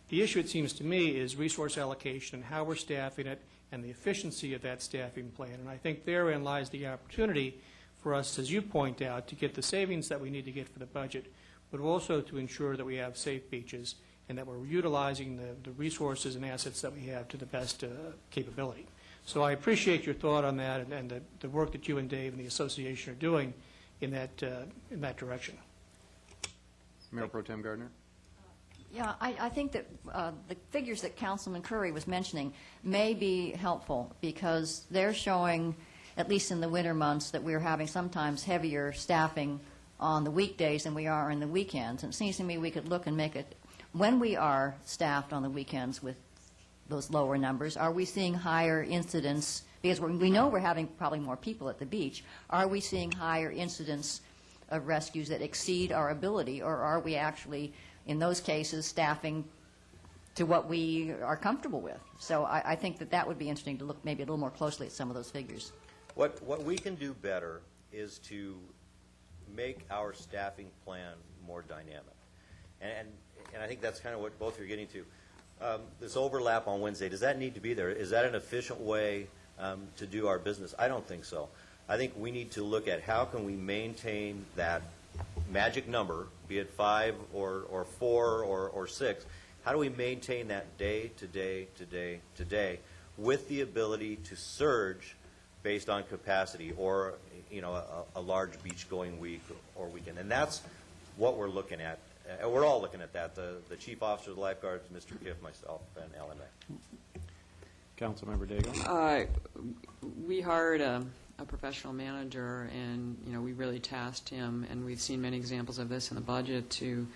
The issue, it seems to me, is resource allocation and how we're staffing it and the efficiency of that staffing plan. And I think therein lies the opportunity for us, as you point out, to get the savings that we need to get for the budget, but also to ensure that we have safe beaches and that we're utilizing the resources and assets that we have to the best capability. So I appreciate your thought on that and the work that you and Dave and the association are doing in that direction. Mayor Pro Tem Gardner. Yeah, I think that the figures that Councilman Curry was mentioning may be helpful, because they're showing, at least in the winter months, that we're having sometimes heavier staffing on the weekdays than we are in the weekends. And it seems to me we could look and make it, when we are staffed on the weekends with those lower numbers, are we seeing higher incidents? Because we know we're having probably more people at the beach. Are we seeing higher incidents of rescues that exceed our ability, or are we actually, in those cases, staffing to what we are comfortable with? So I think that would be interesting to look maybe a little more closely at some of those figures. What we can do better is to make our staffing plan more dynamic. And I think that's kind of what both of you are getting to. This overlap on Wednesday, does that need to be there? Is that an efficient way to do our business? I don't think so. I think we need to look at how can we maintain that magic number, be it 5 or 4 or 6. How do we maintain that day to day to day to day with the ability to surge based on capacity or, you know, a large beach-going week or weekend? And that's what we're looking at. We're all looking at that, the chief officer of the lifeguards, Mr. Kiff, myself, and Ellen. Councilmember Daigle? We hired a professional manager, and, you know, we really tasked him, and we've seen many examples of this in the budget to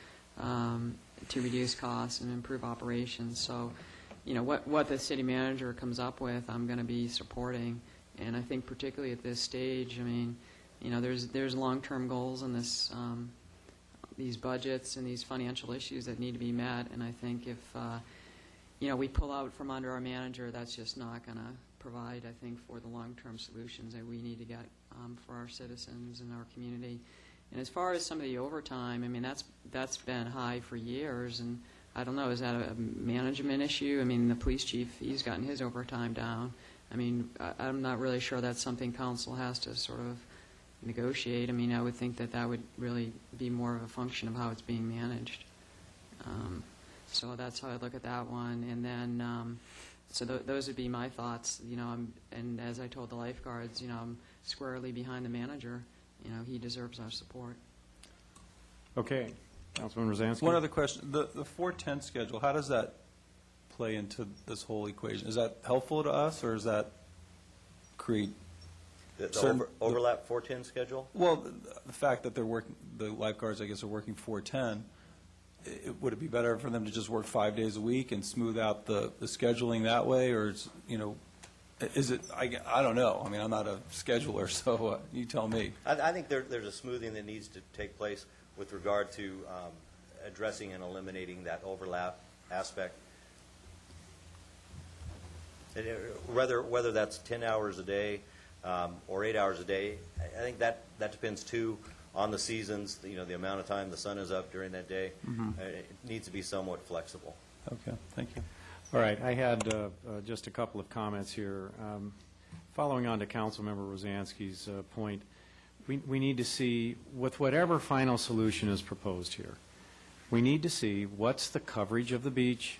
reduce costs and improve operations. So, you know, what the city manager comes up with, I'm going to be supporting. And I think particularly at this stage, I mean, you know, there's long-term goals in this, these budgets and these financial issues that need to be met. And I think if, you know, we pull out from under our manager, that's just not going to provide, I think, for the long-term solutions that we need to get for our citizens and our community. And as far as some of the overtime, I mean, that's been high for years, and I don't know, is that a management issue? I mean, the police chief, he's gotten his overtime down. I mean, I'm not really sure that's something council has to sort of negotiate. I mean, I would think that would really be more of a function of how it's being managed. So that's how I look at that one. And then, so those would be my thoughts. You know, and as I told the lifeguards, you know, I'm squarely behind the manager. You know, he deserves our support. Okay. Councilman Rosansky? One other question. The 410 schedule, how does that play into this whole equation? Is that helpful to us, or does that create The overlap 410 schedule? Well, the fact that they're working, the lifeguards, I guess, are working 410, would it be better for them to just work 5 days a week and smooth out the scheduling that way, or is, you know, is it, I don't know. I mean, I'm not a scheduler, so you tell me. I think there's a smoothing that needs to take place with regard to addressing and eliminating that overlap aspect. Whether that's 10 hours a day or 8 hours a day, I think that depends too on the seasons, you know, the amount of time the sun is up during that day. It needs to be somewhat flexible. Okay, thank you. All right, I had just a couple of comments here. Following on to Councilmember Rosansky's point, we need to see, with whatever final solution is proposed here, we need to see what's the coverage of the beach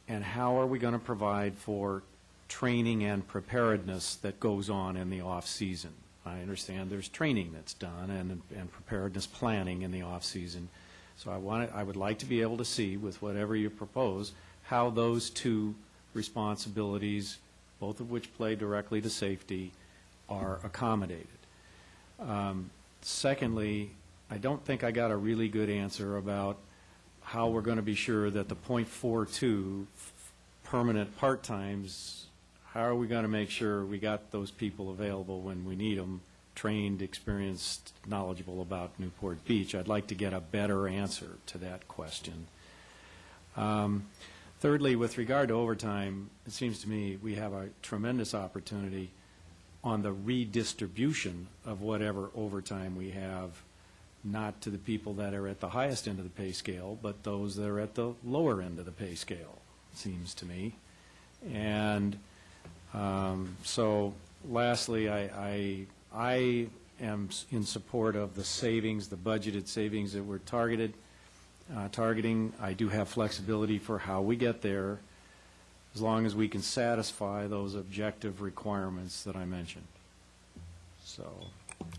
and how are we going to provide for training and preparedness that goes on in the off-season. I understand there's training that's done and preparedness planning in the off-season. So I would like to be able to see, with whatever you propose, how those two responsibilities, both of which play directly to safety, are accommodated. Secondly, I don't think I got a really good answer about how we're going to be sure that the .42 permanent part-times, how are we going to make sure we got those people available when we need them, trained, experienced, knowledgeable about Newport Beach? I'd like to get a better answer to that question. Thirdly, with regard to overtime, it seems to me we have a tremendous opportunity on the redistribution of whatever overtime we have, not to the people that are at the highest end of the pay scale, but those that are at the lower end of the pay scale, it seems to me. And so lastly, I am in support of the savings, the budgeted savings that we're targeting. I do have flexibility for how we get there, as long as we can satisfy those objective requirements that I mentioned. So.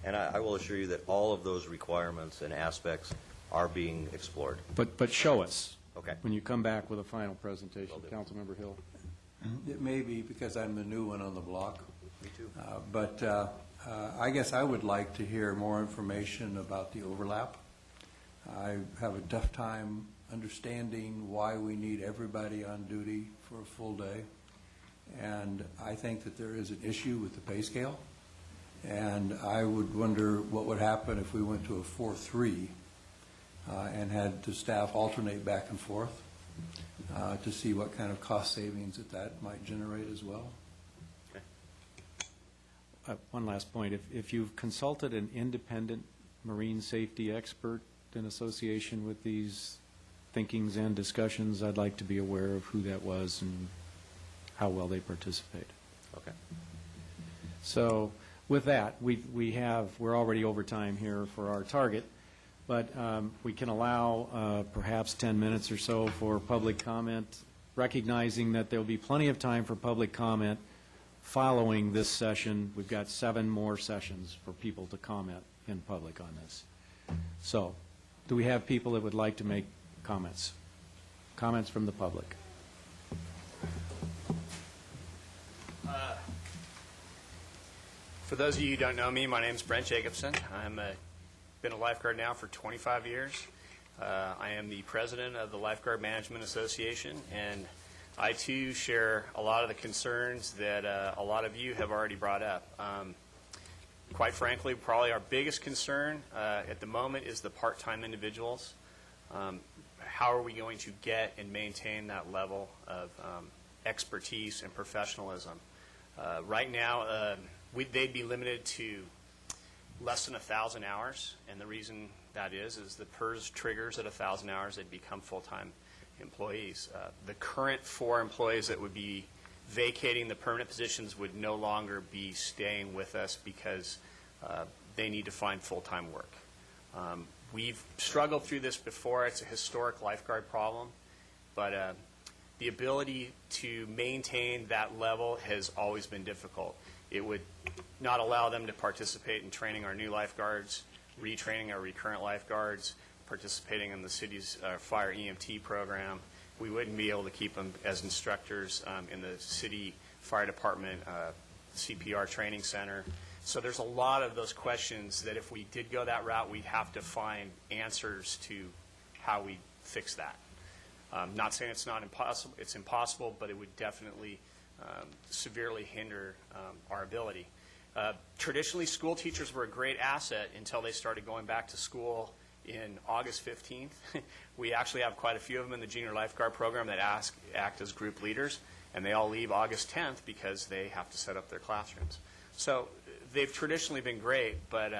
And I will assure you that all of those requirements and aspects are being explored. But show us. Okay. When you come back with a final presentation. Councilmember Hill. It may be because I'm the new one on the block. Me too. But I guess I would like to hear more information about the overlap. I have a tough time understanding why we need everybody on duty for a full day. And I think that there is an issue with the pay scale. And I would wonder what would happen if we went to a 4-3 and had the staff alternate back and forth to see what kind of cost savings that might generate as well. One last point. If you've consulted an independent marine safety expert in association with these thinkings and discussions, I'd like to be aware of who that was and how well they participate. Okay. So with that, we're already over time here for our target, but we can allow perhaps 10 minutes or so for public comment, recognizing that there'll be plenty of time for public comment following this session. We've got 7 more sessions for people to comment in public on this. So, do we have people that would like to make comments? Comments from the public? For those of you who don't know me, my name is Brent Jacobson. I'm been a lifeguard now for 25 years. I am the president of the Lifeguard Management Association, and I too share a lot of the concerns that a lot of you have already brought up. Quite frankly, probably our biggest concern at the moment is the part-time individuals. How are we going to get and maintain that level of expertise and professionalism? Right now, they'd be limited to less than 1,000 hours, and the reason that is the PERS triggers at 1,000 hours, they'd become full-time employees. The current 4 employees that would be vacating the permanent positions would no longer be staying with us because they need to find full-time work. We've struggled through this before. It's a historic lifeguard problem, but the ability to maintain that level has always been difficult. It would not allow them to participate in training our new lifeguards, retraining our recurrent lifeguards, participating in the city's fire EMT program. We wouldn't be able to keep them as instructors in the city fire department CPR training center. So there's a lot of those questions that if we did go that route, we'd have to find answers to how we fix that. Not saying it's not impossible, it's impossible, but it would definitely severely hinder our ability. Traditionally, school teachers were a great asset until they started going back to school in August 15th. We actually have quite a few of them in the junior lifeguard program that act as group leaders, and they all leave August 10th because they have to set up their classrooms. So they've traditionally been great, but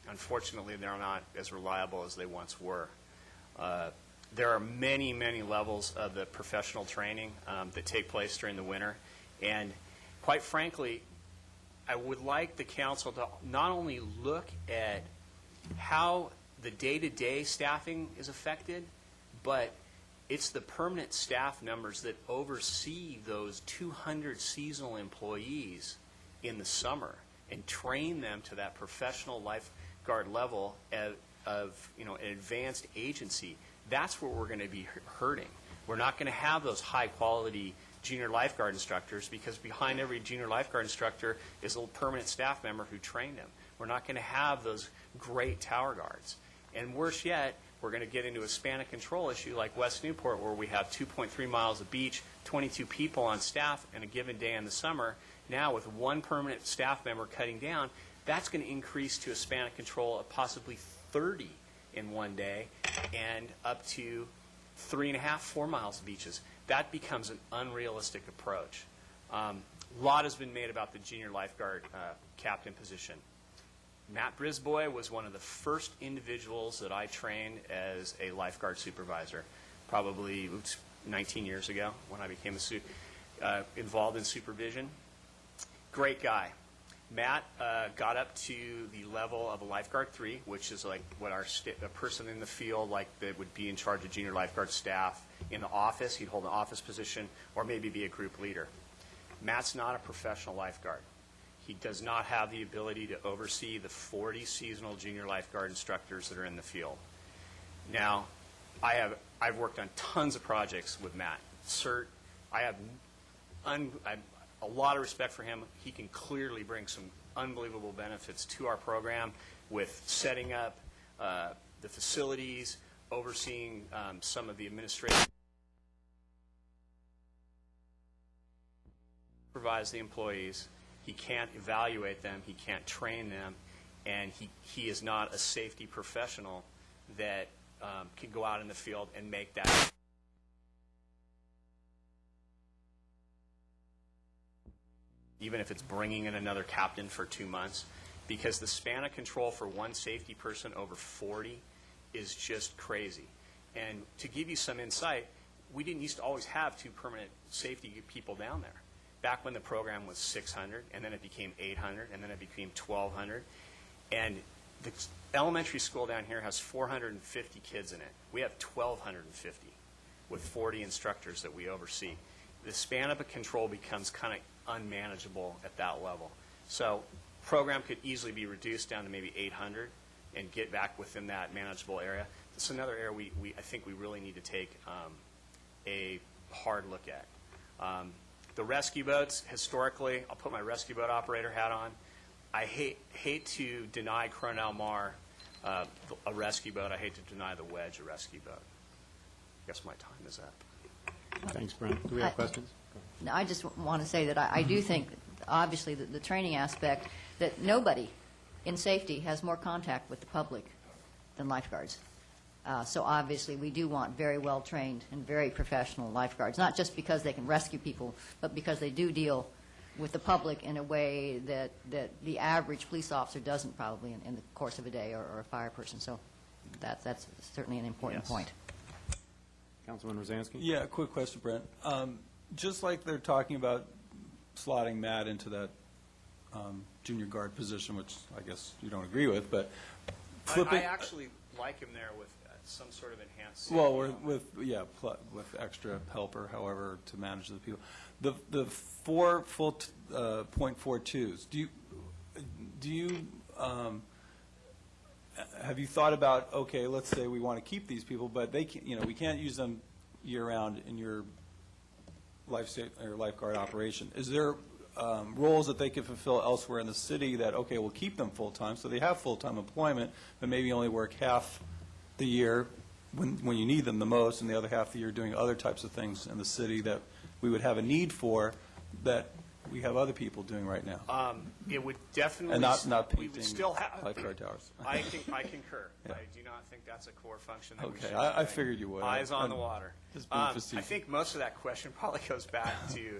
unfortunately they're not as reliable as they once were. There are many, many levels of the professional training that take place during the winter, and quite frankly, I would like the council to not only look at how the day-to-day staffing is affected, but it's the permanent staff numbers that oversee those 200 seasonal employees in the summer and train them to that professional lifeguard level of an advanced agency. That's where we're going to be hurting. We're not going to have those high-quality junior lifeguard instructors because behind every junior lifeguard instructor is a little permanent staff member who trained them. We're not going to have those great tower guards. And worse yet, we're going to get into a span of control issue like West Newport, where we have 2.3 miles of beach, 22 people on staff in a given day in the summer. Now with 1 permanent staff member cutting down, that's going to increase to a span of control of possibly 30 in one day and up to 3.5, 4 miles of beaches. That becomes an unrealistic approach. A lot has been made about the junior lifeguard captain position. Matt Brisboy was one of the first individuals that I trained as a lifeguard supervisor, probably 19 years ago when I became involved in supervision. Great guy. Matt got up to the level of a lifeguard 3, which is like what a person in the field like that would be in charge of junior lifeguard staff in the office. He'd hold an office position or maybe be a group leader. Matt's not a professional lifeguard. He does not have the ability to oversee the 40 seasonal junior lifeguard instructors that are in the field. Now, I've worked on tons of projects with Matt. CERT, I have a lot of respect for him. He can clearly bring some unbelievable benefits to our program with setting up the facilities, overseeing some of the administrative, supervise the employees. He can't evaluate them, he can't train them, and he is not a safety professional that can go out in the field and make that. Even if it's bringing in another captain for 2 months, because the span of control for one safety person over 40 is just crazy. And to give you some insight, we didn't used to always have 2 permanent safety people down there. back when the program was 600, and then it became 800, and then it became 1,200. And the elementary school down here has 450 kids in it. We have 1,250 with 40 instructors that we oversee. The span of control becomes kind of unmanageable at that level. So program could easily be reduced down to maybe 800 and get back within that manageable area. This is another area I think we really need to take a hard look at. The rescue boats, historically, I'll put my rescue boat operator hat on. I hate to deny Coronel Mar a rescue boat. I hate to deny the Wedge a rescue boat. I guess my time is up. Thanks, Brent. Do we have questions? No, I just want to say that I do think, obviously, the training aspect, that nobody in safety has more contact with the public than lifeguards. So obviously, we do want very well-trained and very professional lifeguards, not just because they can rescue people, but because they do deal with the public in a way that the average police officer doesn't probably in the course of a day, or a fire person. So that's certainly an important point. Councilman Rosansky? Yeah, quick question, Brent. Just like they're talking about slotting Matt into that junior guard position, which I guess you don't agree with, but flipping. I actually like him there with some sort of enhanced safety. Well, with extra help or however to manage the people. The 4 full .42s. Do you have you thought about, okay, let's say we want to keep these people, but they can, we can't use them year round in your lifeguard operation. Is there roles that they could fulfill elsewhere in the city that, okay, we'll keep them full-time, so they have full-time employment, but maybe only work half the year when you need them the most, and the other half of the year doing other types of things in the city that we would have a need for that we have other people doing right now? It would definitely. And not we would painting still have lifeguard towers. I concur. Yeah. I do not think that's a core function that we Okay, should I play. figured you would. Eyes on the water. Just being I facetious. think most of that question probably goes back to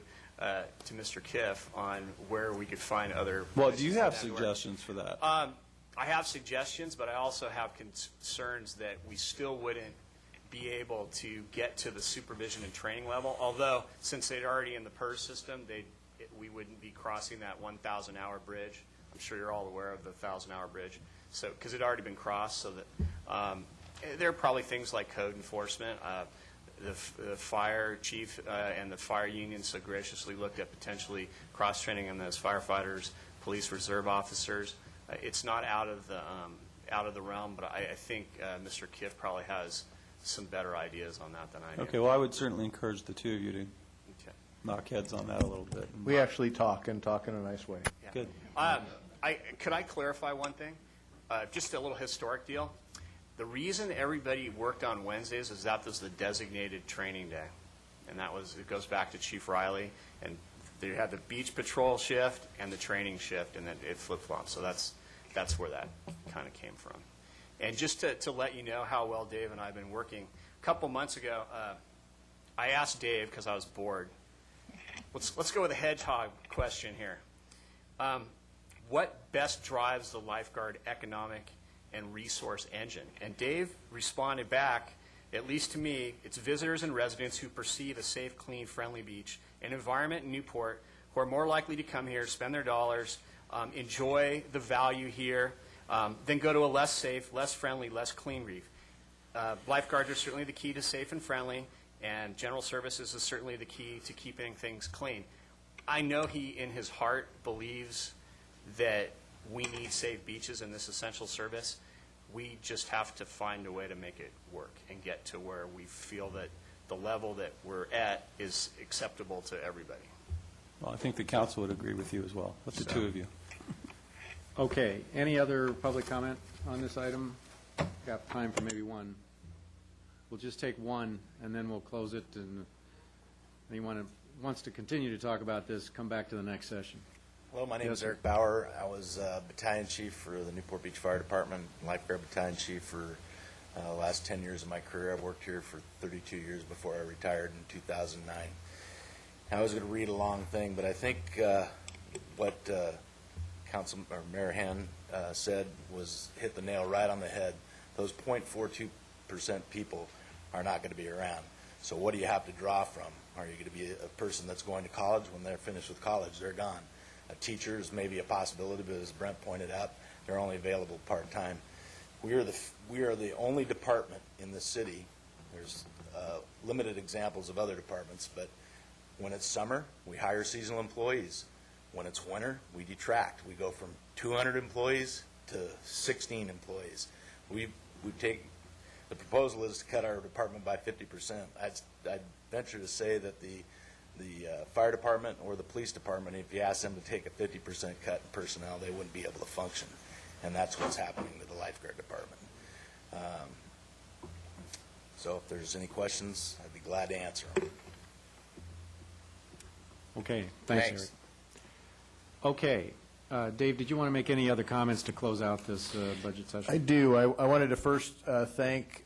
Mr. Kiff on where we could find other. Well, do you places have for that to work. suggestions for that? I have suggestions, but I also have concerns that we still wouldn't be able to get to the supervision and training level. Although, since they're already in the PERS system, we wouldn't be crossing that 1,000-hour bridge. I'm sure you're all aware of the 1,000-hour bridge, so because it had already been crossed. So that there are probably things like code enforcement. The fire chief and the fire union so graciously looked at potentially cross-training on those firefighters, police reserve officers. It's not out of the realm, but I think Mr. Kiff probably has some better ideas on that than I do. Okay, well, I would certainly encourage the two of you to knock heads on that a little bit. We actually talk in a nice way. Yeah. Good. Could I clarify one thing? Just a little historic deal. The reason everybody worked on Wednesdays is that was the designated training day, and it goes back to Chief Riley, and they had the beach patrol shift and the training shift, and then it flip-flopped. So that's where that kind of came from. And just to let you know how well Dave and I have been working, a couple months ago, I asked Dave, because I was bored, let's go with a hedgehog question here. What best drives the lifeguard economic and resource engine? And Dave responded back, at least to me, it's visitors and residents who perceive a safe, clean, friendly beach, an environment in Newport, who are more likely to come here, spend their dollars, enjoy the value here, then go to a less safe, less friendly, less clean reef. Lifeguards are certainly the key to safe and friendly, and general services is certainly the key to keeping things clean. I know he, in his heart, believes that we need safe beaches in this essential service. We just have to find a way to make it work and get to where we feel that the level that we're at is acceptable to everybody. Well, I think the council would agree with you as well, with the two of you. Okay, any other public comment on this item? Got time for maybe one. We'll just take one, and then we'll close it, and anyone who wants to continue to talk about this, come back to the next session. Hello, my name Yes, is sir. Eric Bauer. I was battalion chief for the Newport Beach Fire Department, lifeguard battalion chief for the last 10 years of my career. I've worked here for 32 years before I retired in 2009. I was going to read a long thing, but I think what Mayor Hann said hit the nail right on the head. Those 0.42% people are not going to be around. So what do you have to draw from? Are you going to be a person that's going to college? When they're finished with college, they're gone. A teacher is maybe a possibility, but as Brent pointed out, they're only available part-time. We are the only department in the city. There's limited examples of other departments, but when it's summer, we hire seasonal employees. When it's winter, we detract. We go from 200 employees to 16 employees. We take, the proposal is to cut our department by 50%. I'd venture to say that the fire department or the police department, if you ask them to take a 50% cut in personnel, they wouldn't be able to function. And that's what's happening to the lifeguard department. So if there's any questions, I'd be glad to answer them. Okay, thanks, Eric. Okay, Dave, did you want to make any other comments to close out this budget session? I do. I wanted to first thank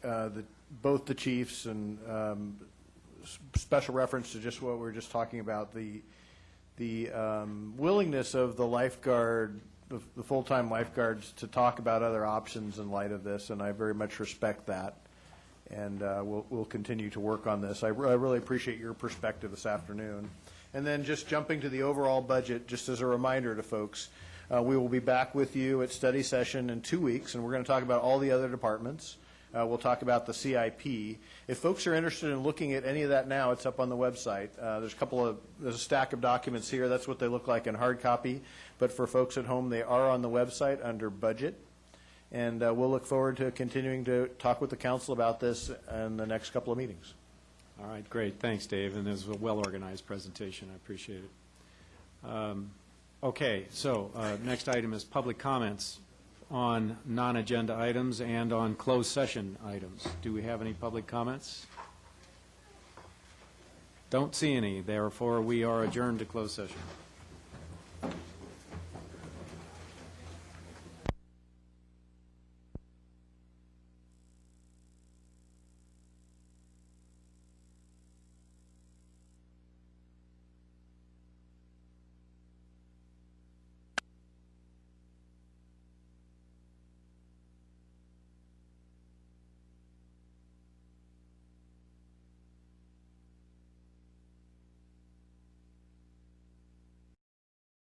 both the chiefs, and special reference to just what we were just talking about, the willingness of the lifeguard, the full-time lifeguards, to talk about other options in light of this, and I very much respect that. And we'll continue to work on this. I really appreciate your perspective this afternoon. And then just jumping to the overall budget, just as a reminder to folks, we will be back with you at study session in 2 weeks, and we're going to talk about all the other departments. We'll talk about the CIP. If folks are interested in looking at any of that now, it's up on the website. There's a stack of documents here. That's what they look like in hard copy. But for folks at home, they are on the website under budget. And we'll look forward to continuing to talk with the council about this in the next couple of meetings. All right, great. Thanks, Dave. And this was a well-organized presentation. I appreciate it. Okay, so next item is public comments on non-agenda items and on closed session items. Do we have any public comments? Don't see any. Therefore, we are adjourned to closed session.